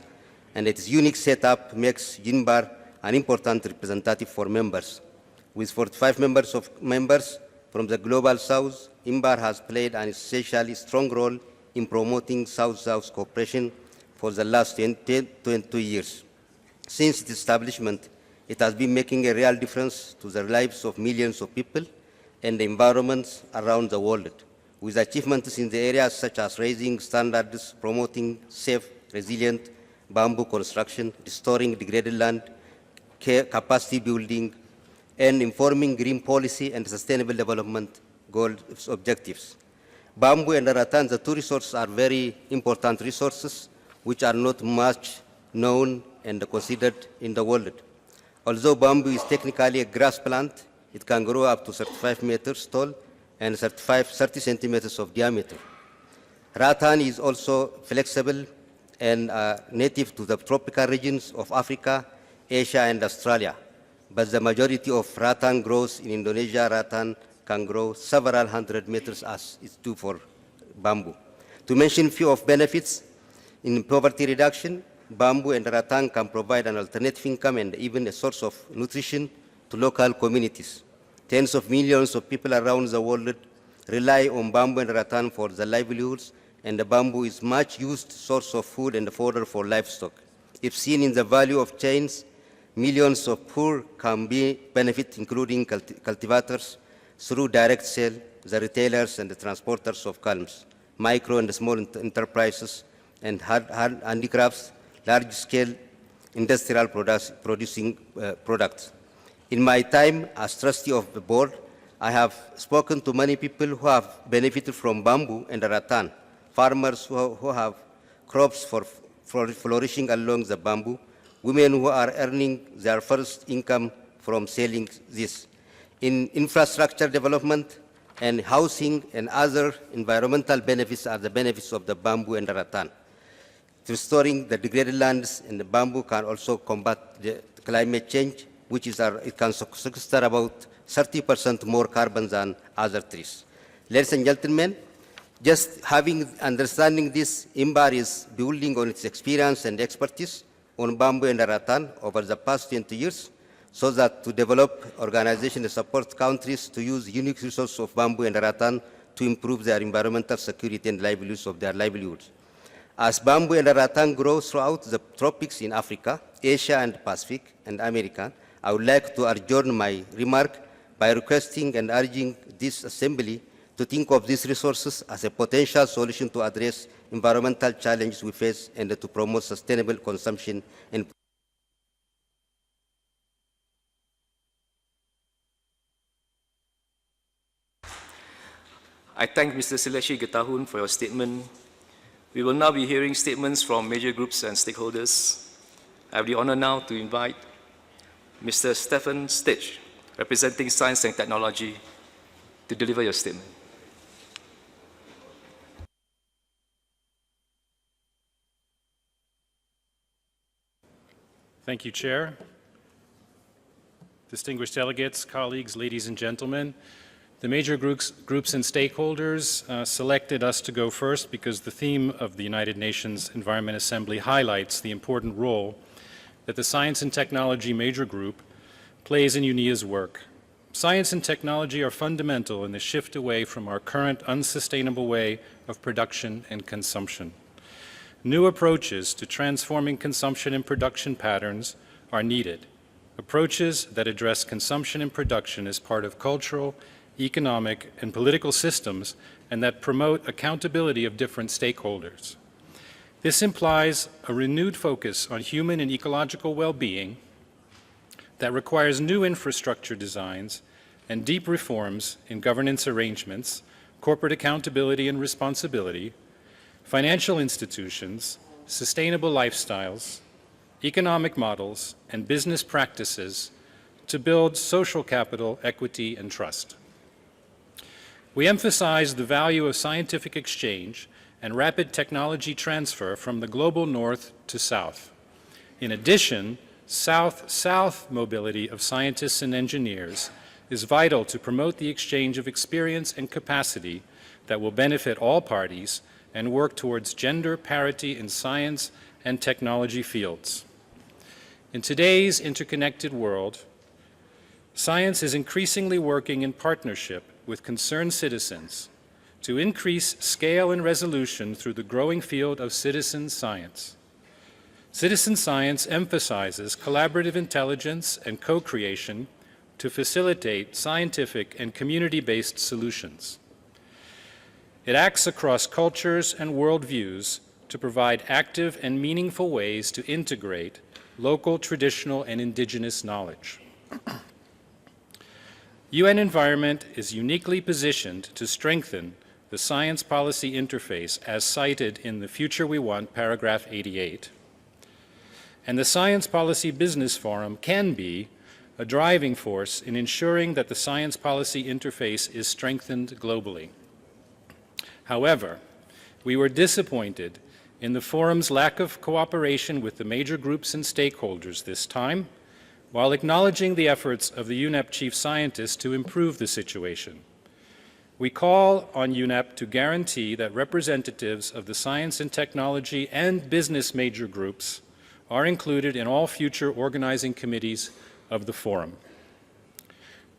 and its unique setup makes IMBAR an important representative for members. With 45 members from the global south, IMBAR has played an essentially strong role in promoting South-South cooperation for the last 22 years. Since its establishment, it has been making a real difference to the lives of millions of people and the environments around the world, with achievements in the areas such as raising standards, promoting safe, resilient bamboo construction, restoring degraded land, capacity building, and informing green policy and sustainable development goals objectives. Bamboo and rattan, the two resources, are very important resources which are not much known and considered in the world. Although bamboo is technically a grass plant, it can grow up to 35 meters tall and 30 centimeters of diameter. Rattan is also flexible and native to the tropical regions of Africa, Asia, and Australia. But the majority of rattan grows in Indonesia. Rattan can grow several hundred meters as it's due for bamboo. To mention a few of benefits, in poverty reduction, bamboo and rattan can provide an alternative income and even a source of nutrition to local communities. Tens of millions of people around the world rely on bamboo and rattan for their livelihoods, and the bamboo is much used source of food and fodder for livestock. If seen in the value of chains, millions of poor can benefit, including cultivators, through direct sale, the retailers and the transporters of culms, micro and small enterprises, and handicrafts, large-scale industrial producing products. In my time as trustee of the board, I have spoken to many people who have benefited from bamboo and rattan, farmers who have crops for flourishing along the bamboo, women who are earning their first income from selling this. In infrastructure development and housing and other environmental benefits are the benefits of the bamboo and rattan. Restoring the degraded lands and the bamboo can also combat the climate change, which is it can sequester about 30% more carbon than other trees. Ladies and gentlemen, just understanding this, IMBAR is building on its experience and expertise on bamboo and rattan over the past 20 years, so that to develop organizations and support countries to use unique resources of bamboo and rattan to improve their environmental security and livelihoods of their livelihoods. As bamboo and rattan grow throughout the tropics in Africa, Asia and Pacific and America, I would like to adjourn my remark by requesting and urging this assembly to think of these resources as a potential solution to address environmental challenges we face and to promote sustainable consumption and I thank Mr. Sileshi Getahun for your statement. We will now be hearing statements from major groups and stakeholders. I have the honor now to invite Mr. Stephen Stitch, representing Science and Technology, to deliver your statement. Thank you, Chair. Distinguished delegates, colleagues, ladies and gentlemen, The major groups and stakeholders selected us to go first because the theme of the United Nations Environment Assembly highlights the important role that the Science and Technology Major Group plays in UNEA's work. Science and technology are fundamental in the shift away from our current unsustainable way of production and consumption. New approaches to transforming consumption and production patterns are needed. Approaches that address consumption and production as part of cultural, economic, and political systems, and that promote accountability of different stakeholders. This implies a renewed focus on human and ecological well-being that requires new infrastructure designs and deep reforms in governance arrangements, corporate accountability and responsibility, financial institutions, sustainable lifestyles, economic models, and business practices to build social capital, equity, and trust. We emphasize the value of scientific exchange and rapid technology transfer from the global north to south. In addition, south-south mobility of scientists and engineers is vital to promote the exchange of experience and capacity that will benefit all parties and work towards gender parity in science and technology fields. In today's interconnected world, science is increasingly working in partnership with concerned citizens to increase scale and resolution through the growing field of citizen science. Citizen science emphasizes collaborative intelligence and co-creation to facilitate scientific and community-based solutions. It acts across cultures and worldviews to provide active and meaningful ways to integrate local, traditional, and indigenous knowledge. UN Environment is uniquely positioned to strengthen the science policy interface as cited in the Future We Want, paragraph 88. And the Science Policy Business Forum can be a driving force in ensuring that the science policy interface is strengthened globally. However, we were disappointed in the forum's lack of cooperation with the major groups and stakeholders this time, while acknowledging the efforts of the UNEP chief scientist to improve the situation. We call on UNEP to guarantee that representatives of the science and technology and business major groups are included in all future organizing committees of the forum.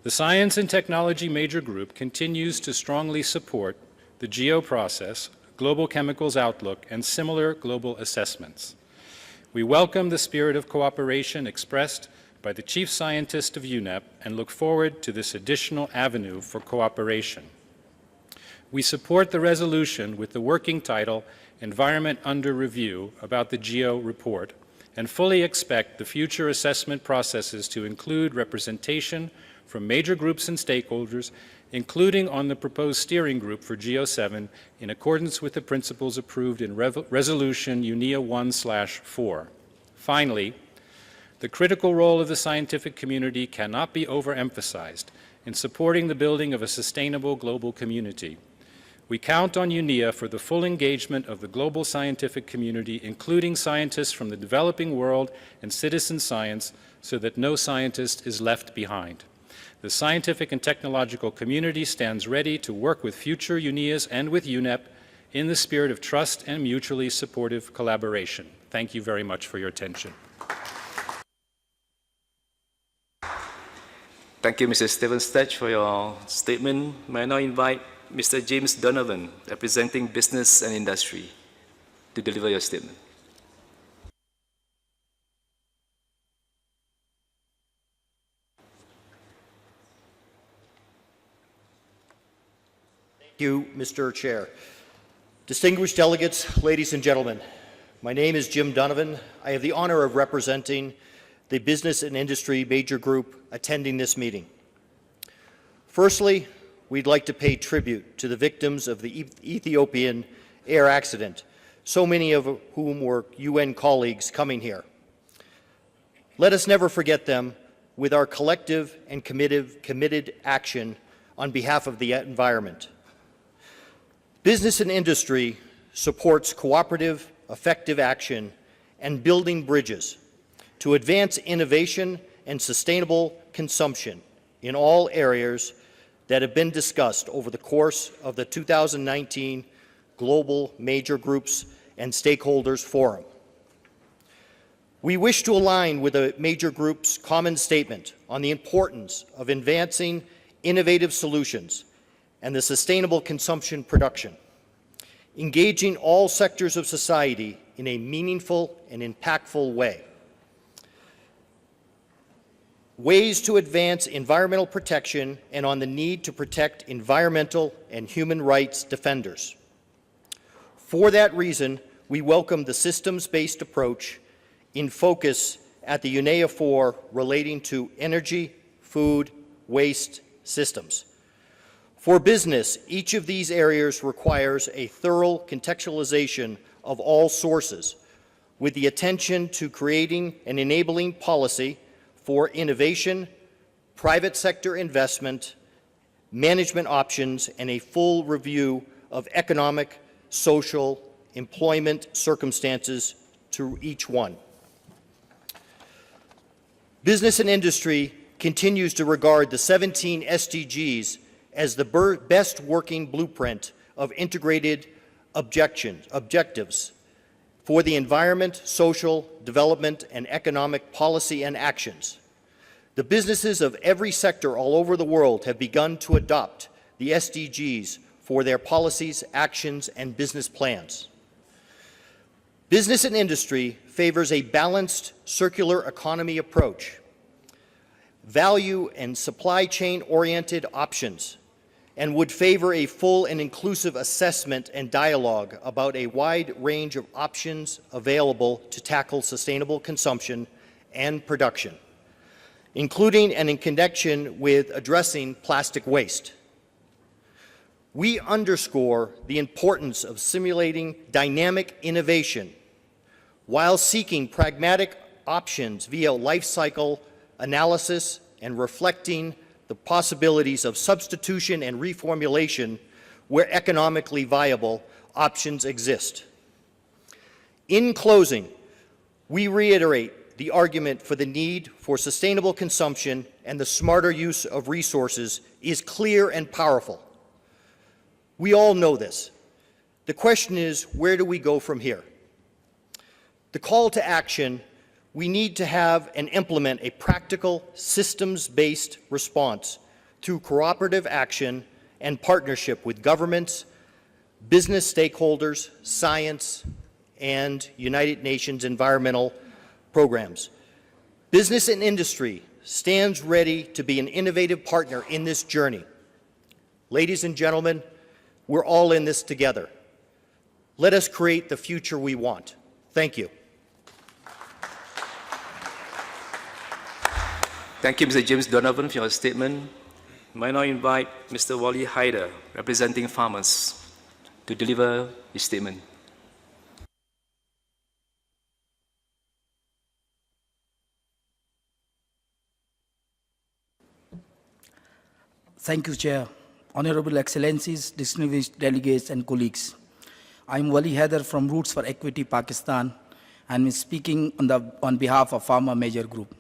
The Science and Technology Major Group continues to strongly support the GEO process, Global Chemicals Outlook, and similar global assessments. We welcome the spirit of cooperation expressed by the Chief Scientist of UNEP and look forward to this additional avenue for cooperation. We support the resolution with the working title Environment Under Review about the GEO report and fully expect the future assessment processes to include representation from major groups and stakeholders, including on the proposed steering group for GEO7 in accordance with the principles approved in Resolution UNEA 1/4. Finally, the critical role of the scientific community cannot be overemphasized in supporting the building of a sustainable global community. We count on UNEA for the full engagement of the global scientific community, including scientists from the developing world and citizen science, so that no scientist is left behind. The scientific and technological community stands ready to work with future UNEAs and with UNEP in the spirit of trust and mutually supportive collaboration. Thank you very much for your attention. Thank you, Mr. Stephen Stech, for your statement. May I now invite Mr. James Donovan, representing business and industry, to deliver your statement. Thank you, Mr. Chair. Distinguished delegates, ladies and gentlemen, my name is Jim Donovan. I have the honor of representing the business and industry major group attending this meeting. Firstly, we'd like to pay tribute to the victims of the Ethiopian air accident, so many of whom were UN colleagues coming here. Let us never forget them with our collective and committed action on behalf of the environment. Business and industry supports cooperative, effective action and building bridges to advance innovation and sustainable consumption in all areas that have been discussed over the course of the 2019 Global Major Groups and Stakeholders Forum. We wish to align with the major groups' common statement on the importance of advancing innovative solutions and the sustainable consumption production, engaging all sectors of society in a meaningful and impactful way. Ways to advance environmental protection and on the need to protect environmental and human rights defenders. For that reason, we welcome the systems-based approach in focus at the UNEA 4 relating to energy, food, waste systems. For business, each of these areas requires a thorough contextualization of all sources, with the attention to creating and enabling policy for innovation, private sector investment, management options, and a full review of economic, social, employment circumstances to each one. Business and industry continues to regard the 17 SDGs as the best working blueprint of integrated objectives for the environment, social, development, and economic policy and actions. The businesses of every sector all over the world have begun to adopt the SDGs for their policies, actions, and business plans. Business and industry favors a balanced circular economy approach, value and supply chain-oriented options, and would favor a full and inclusive assessment and dialogue about a wide range of options available to tackle sustainable consumption and production, including and in connection with addressing plastic waste. We underscore the importance of simulating dynamic innovation while seeking pragmatic options via life cycle analysis and reflecting the possibilities of substitution and reformulation where economically viable options exist. In closing, we reiterate the argument for the need for sustainable consumption and the smarter use of resources is clear and powerful. We all know this. The question is, where do we go from here? The call to action: we need to have and implement a practical, systems-based response through cooperative action and partnership with governments, business stakeholders, science, and United Nations environmental programs. Business and industry stands ready to be an innovative partner in this journey. Ladies and gentlemen, we're all in this together. Let us create the future we want. Thank you. Thank you, Mr. James Donovan, for your statement. May I now invite Mr. Wally Hyder, representing farmers, to deliver his statement. Thank you, Chair. Honorable Excellencies, distinguished delegates and colleagues. I am Wali Haider from Roots for Equity, Pakistan, and I'm speaking on behalf of Farmer Major Group.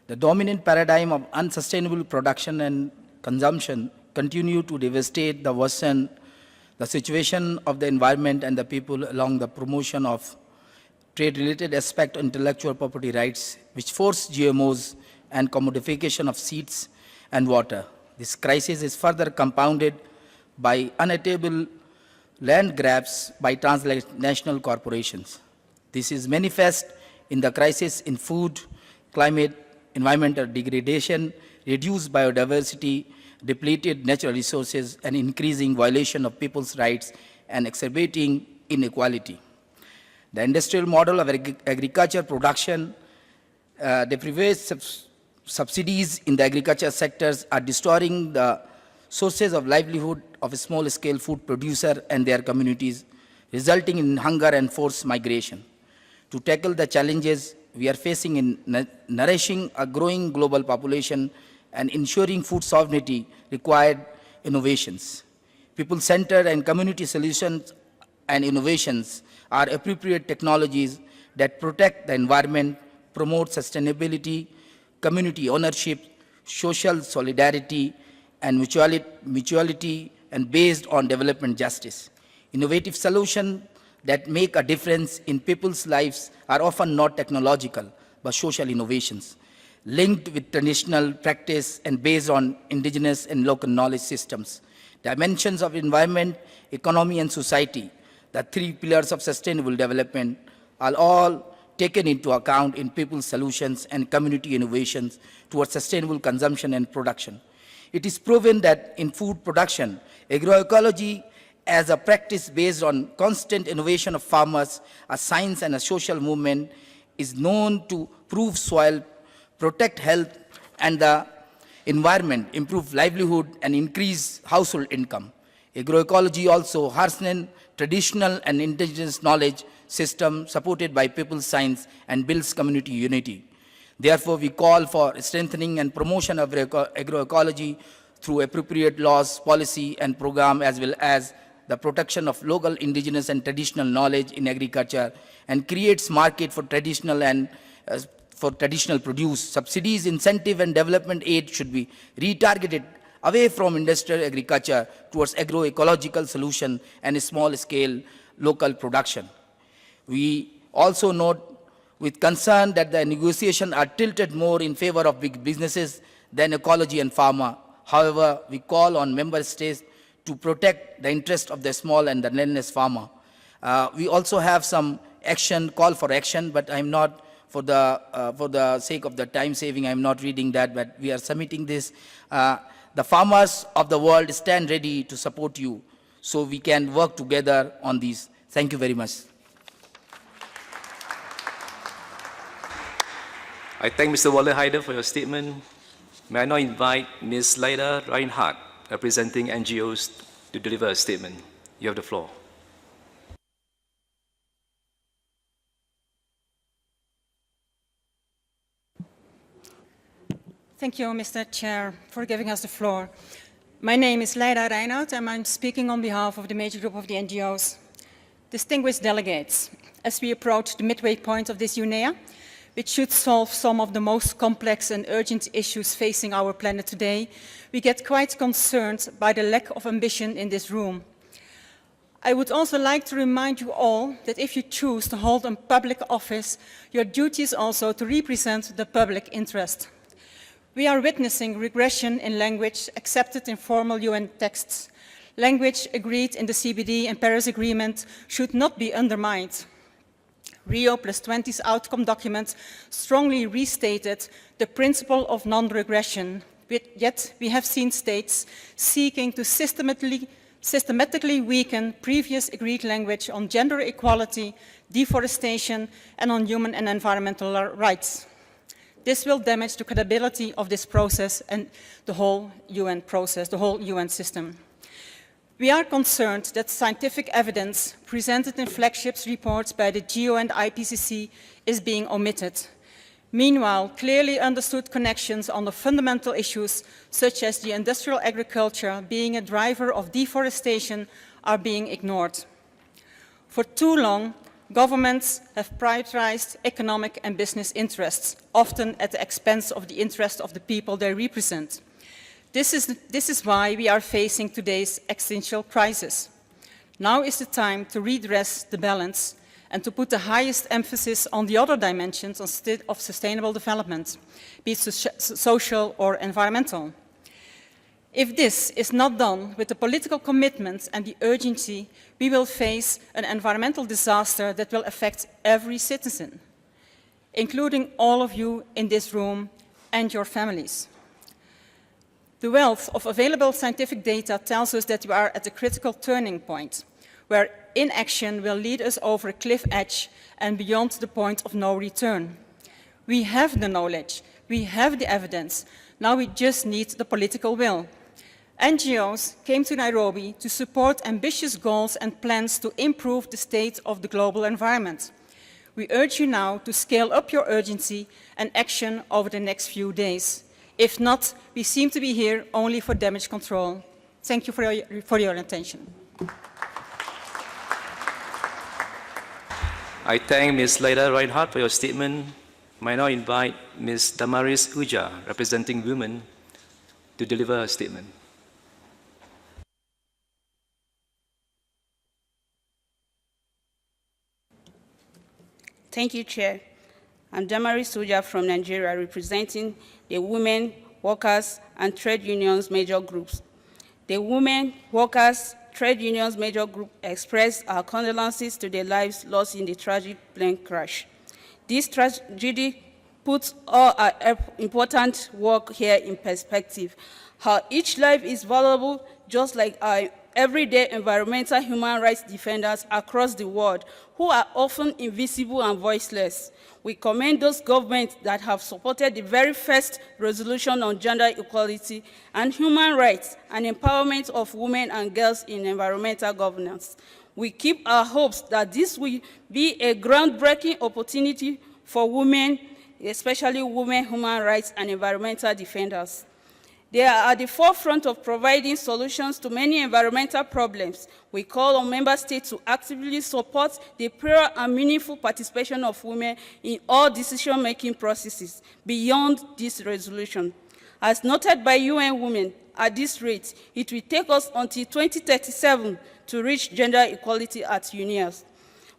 The dominant paradigm of unsustainable production and consumption continue to devastate the situation of the environment and the people along the promotion of trade-related aspect of intellectual property rights, which force GMOs and commodification of seeds and water. This crisis is further compounded by unattainable land grabs by transnational corporations. This is manifest in the crisis in food, climate, environmental degradation, reduced biodiversity, depleted natural resources, and increasing violation of people's rights and exacerbating inequality. The industrial model of agriculture production, deprived subsidies in the agriculture sectors are destroying the sources of livelihood of a small-scale food producer and their communities, resulting in hunger and forced migration. To tackle the challenges we are facing in nourishing a growing global population and ensuring food sovereignty required innovations. People-centered and community solutions and innovations are appropriate technologies that protect the environment, promote sustainability, community ownership, social solidarity, and mutuality and based on development justice. Innovative solutions that make a difference in people's lives are often not technological, but social innovations, linked with traditional practice and based on indigenous and local knowledge systems. Dimensions of environment, economy, and society, the three pillars of sustainable development, are all taken into account in people's solutions and community innovations towards sustainable consumption and production. It is proven that in food production, agroecology as a practice based on constant innovation of farmers, a science and a social movement, is known to improve soil, protect health and the environment, improve livelihood, and increase household income. Agroecology also hardens traditional and indigenous knowledge system supported by people's science and builds community unity. Therefore, we call for strengthening and promotion of agroecology through appropriate laws, policy, and program, as well as the protection of local, indigenous, and traditional knowledge in agriculture, and creates market for traditional produce. Subsidies, incentive, and development aid should be retargeted away from industrial agriculture towards agroecological solution and small-scale local production. We also note with concern that the negotiations are tilted more in favor of big businesses than ecology and pharma. However, we call on member states to protect the interest of the small and the landless farmer. We also have some call for action, but I'm not, for the sake of the time saving, I'm not reading that, but we are submitting this. The farmers of the world stand ready to support you, so we can work together on these. Thank you very much. I thank Mr. Waller Haider for your statement. May I now invite Ms. Leila Reinhardt, representing NGOs, to deliver a statement. You have the floor. Thank you, Mr. Chair, for giving us the floor. My name is Leila Reinhardt, and I'm speaking on behalf of the major group of the NGOs. Distinguished delegates, as we approach the midway point of this UNEA, which should solve some of the most complex and urgent issues facing our planet today, we get quite concerned by the lack of ambition in this room. I would also like to remind you all that if you choose to hold a public office, your duty is also to represent the public interest. We are witnessing regression in language accepted in formal UN texts. Language agreed in the CBD and Paris Agreement should not be undermined. Rio+20's outcome document strongly restated the principle of non-regression, yet we have seen states seeking to systematically weaken previous agreed language on gender equality, deforestation, and on human and environmental rights. This will damage the credibility of this process and the whole UN process, the whole UN system. We are concerned that scientific evidence presented in flagship reports by the GEO and IPCC is being omitted. Meanwhile, clearly understood connections on the fundamental issues, such as the industrial agriculture being a driver of deforestation, are being ignored. For too long, governments have prioritized economic and business interests, often at the expense of the interests of the people they represent. This is why we are facing today's existential crisis. Now is the time to redress the balance and to put the highest emphasis on the other dimensions of sustainable development, be it social or environmental. If this is not done with the political commitment and the urgency, we will face an environmental disaster that will affect every citizen, including all of you in this room and your families. The wealth of available scientific data tells us that we are at a critical turning point, where inaction will lead us over a cliff edge and beyond the point of no return. We have the knowledge, we have the evidence, now we just need the political will. NGOs came to Nairobi to support ambitious goals and plans to improve the state of the global environment. We urge you now to scale up your urgency and action over the next few days. If not, we seem to be here only for damage control. Thank you for your attention. I thank Ms. Leila Reinhardt for your statement. May I now invite Ms. Damaris Uja, representing women, to deliver her statement. Thank you, Chair. I'm Damari Soja from Nigeria, representing the Women, Workers, and Trade Unions major groups. The Women, Workers, Trade Unions major group expressed our condolences to the lives lost in the tragic plane crash. This tragedy puts all our important work here in perspective. How each life is valuable, just like our everyday environmental human rights defenders across the world, who are often invisible and voiceless. We commend those governments that have supported the very first resolution on gender equality and human rights and empowerment of women and girls in environmental governance. We keep our hopes that this will be a groundbreaking opportunity for women, especially women human rights and environmental defenders. They are at the forefront of providing solutions to many environmental problems. We call on member states to actively support the prayer and meaningful participation of women in all decision-making processes beyond this resolution. As noted by UN Women, at this rate, it will take us until 2037 to reach gender equality at UNIAS.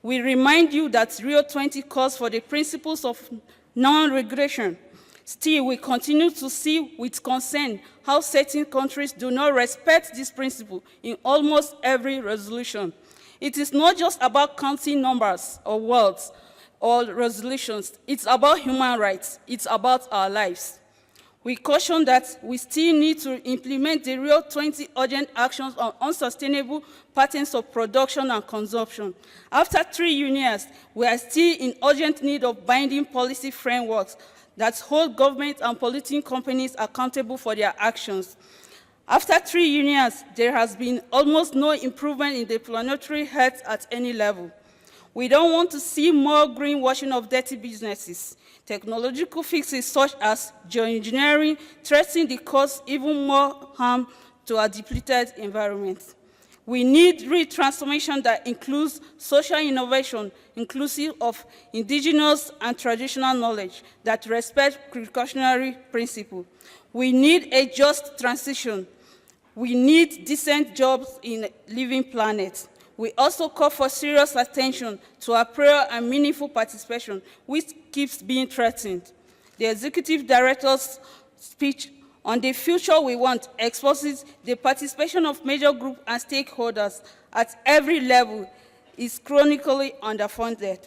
We remind you that Rio 20 calls for the principles of non-regression. Still, we continue to see with concern how certain countries do not respect this principle in almost every resolution. It is not just about counting numbers or words or resolutions. It's about human rights. It's about our lives. We caution that we still need to implement the Rio 20 urgent actions on unsustainable patterns of production and consumption. After 3 years, we are still in urgent need of binding policy frameworks that hold government and polluting companies accountable for their actions. After 3 years, there has been almost no improvement in the planetary health at any level. We don't want to see more greenwashing of dirty businesses. Technological fixes such as geoengineering threaten to cause even more harm to our depleted environment. We need real transformation that includes social innovation, inclusive of indigenous and traditional knowledge that respect precautionary principles. We need a just transition. We need decent jobs in a living planet. We also call for serious attention to our prayer and meaningful participation, which keeps being threatened. The Executive Director's speech on the future we want exposes the participation of major groups and stakeholders at every level is chronically underfunded.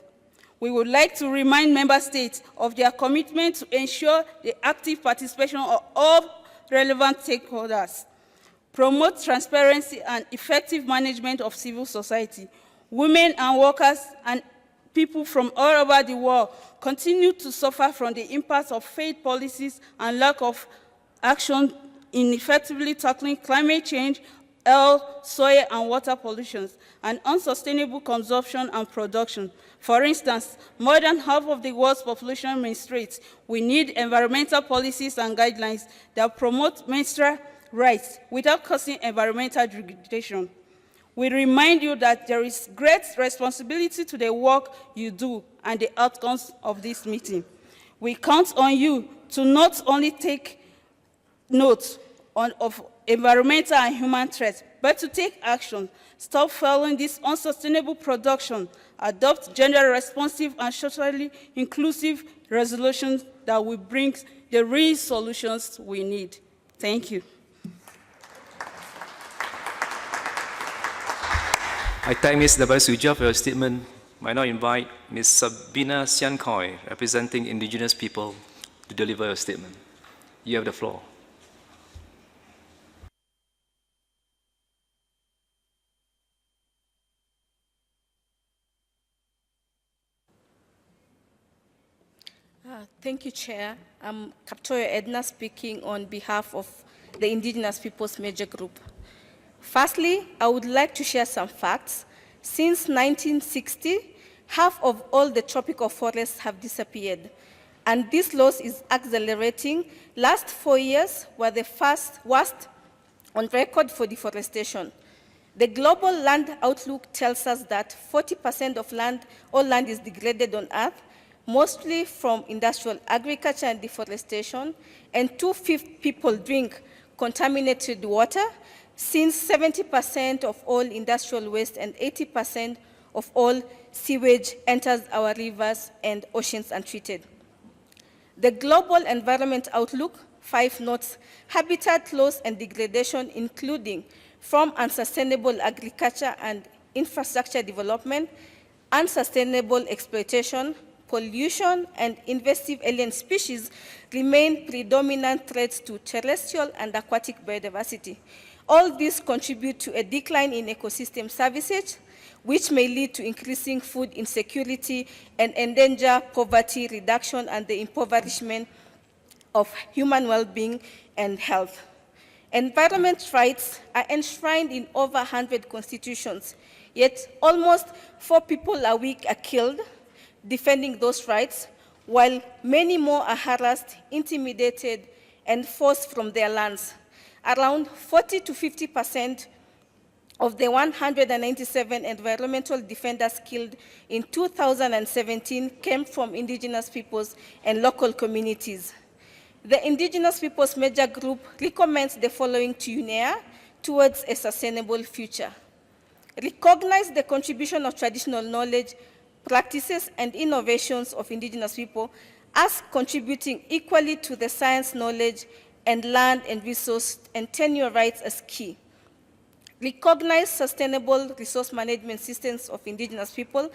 We would like to remind member states of their commitment to ensure the active participation of all relevant stakeholders, promote transparency and effective management of civil society. Women and workers and people from all over the world continue to suffer from the impact of failed policies and lack of action in effectively tackling climate change, air, soil, and water pollution, and unsustainable consumption and production. For instance, more than half of the world's population menstruates. We need environmental policies and guidelines that promote menstrual rights without causing environmental degradation. We remind you that there is great responsibility to the work you do and the outcomes of this meeting. We count on you to not only take note of environmental and human threats, but to take action, stop following this unsustainable production, adopt gender-responsive and socially inclusive resolutions that will bring the real solutions we need. Thank you. I thank Ms. Dabasuja for your statement. I now invite Ms. Sabina Siankoi, representing Indigenous people, to deliver your statement. You have the floor. Thank you, Chair. I'm Kaptoyo Edna speaking on behalf of the Indigenous Peoples Major Group. Firstly, I would like to share some facts. Since 1960, half of all the tropical forests have disappeared, and this loss is accelerating. Last 4 years were the worst on record for deforestation. The Global Land Outlook tells us that 40% of all land is degraded on Earth, mostly from industrial agriculture and deforestation, and 2/5 people drink contaminated water, since 70% of all industrial waste and 80% of all sewage enters our rivers and oceans untreated. The Global Environment Outlook 5 notes habitat loss and degradation, including from unsustainable agriculture and infrastructure development, unsustainable exploitation, pollution, and invasive alien species remain predominant threats to terrestrial and aquatic biodiversity. All these contribute to a decline in ecosystem services, which may lead to increasing food insecurity and endanger poverty reduction and the impoverishment of human well-being and health. Environment rights are enshrined in over 100 constitutions, yet almost 4 people a week are killed defending those rights, while many more are harassed, intimidated, and forced from their lands. Around 40 to 50% of the 197 environmental defenders killed in 2017 came from indigenous peoples and local communities. The Indigenous Peoples Major Group recommends the following to UNEA towards a sustainable future. Recognize the contribution of traditional knowledge, practices, and innovations of indigenous people as contributing equally to the science, knowledge, and land and resource and tenure rights as key. Recognize sustainable resource management systems of indigenous people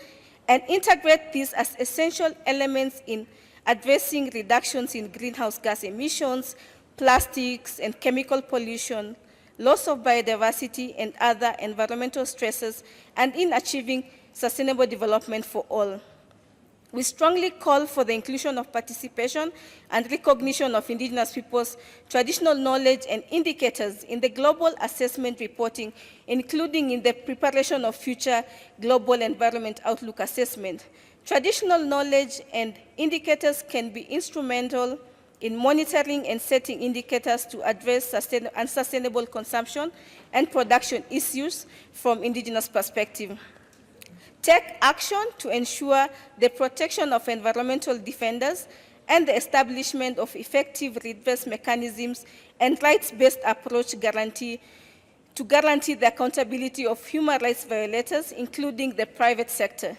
and integrate these as essential elements in addressing reductions in greenhouse gas emissions, plastics and chemical pollution, loss of biodiversity and other environmental stresses, and in achieving sustainable development for all. We strongly call for the inclusion of participation and recognition of indigenous peoples' traditional knowledge and indicators in the global assessment reporting, including in the preparation of future global environment outlook assessment. Traditional knowledge and indicators can be instrumental in monitoring and setting indicators to address unsustainable consumption and production issues from indigenous perspective. Take action to ensure the protection of environmental defenders and the establishment of effective redress mechanisms and rights-based approach to guarantee the accountability of human rights violators, including the private sector.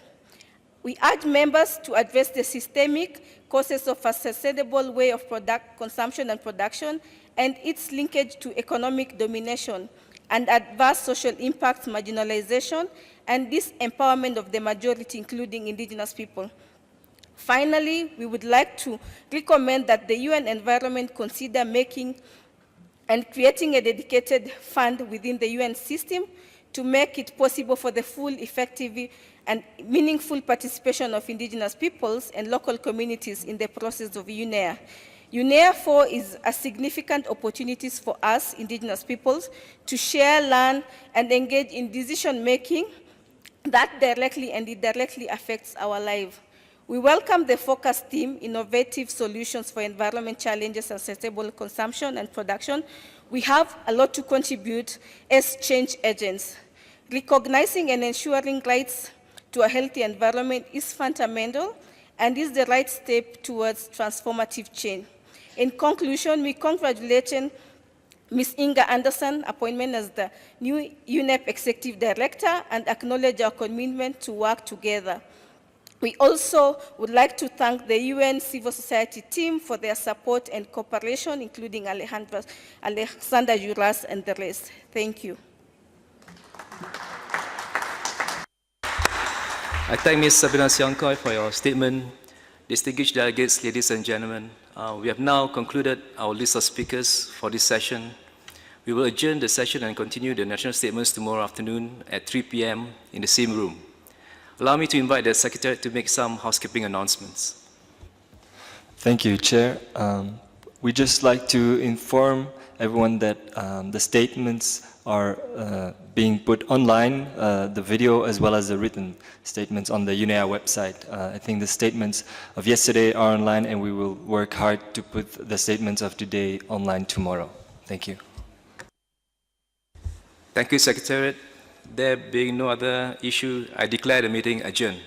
We urge members to address the systemic causes of a sustainable way of consumption and production and its linkage to economic domination and adverse social impacts, marginalization, and disempowerment of the majority, including indigenous people. Finally, we would like to recommend that the UN Environment consider making and creating a dedicated fund within the UN system to make it possible for the full, effective, and meaningful participation of indigenous peoples and local communities in the process of UNEA. UNEA 4 is a significant opportunity for us, indigenous peoples, to share, learn, and engage in decision-making that directly and indirectly affects our life. We welcome the focus theme, Innovative Solutions for Environment Challenges and Sustainable Consumption and Production. We have a lot to contribute as change agents. Recognizing and ensuring rights to a healthy environment is fundamental and is the right step towards transformative change. In conclusion, we congratulate Ms. Inga Anderson, appointment as the new UNEP Executive Director, and acknowledge our commitment to work together. We also would like to thank the UN civil society team for their support and cooperation, including Alexander Juras and the rest. Thank you. I thank Ms. Sabina Siangkoi for your statement. Distinguished delegates, ladies and gentlemen, we have now concluded our list of speakers for this session. We will adjourn the session and continue the national statements tomorrow afternoon at 3 p.m. in the same room. Allow me to invite the Secretary to make some housekeeping announcements. Thank you, Chair. We'd just like to inform everyone that the statements are being put online, the video as well as the written statements on the UNEA website. I think the statements of yesterday are online, and we will work hard to put the statements of today online tomorrow. Thank you. Thank you, Secretariat. There being no other issue, I declare the meeting adjourned.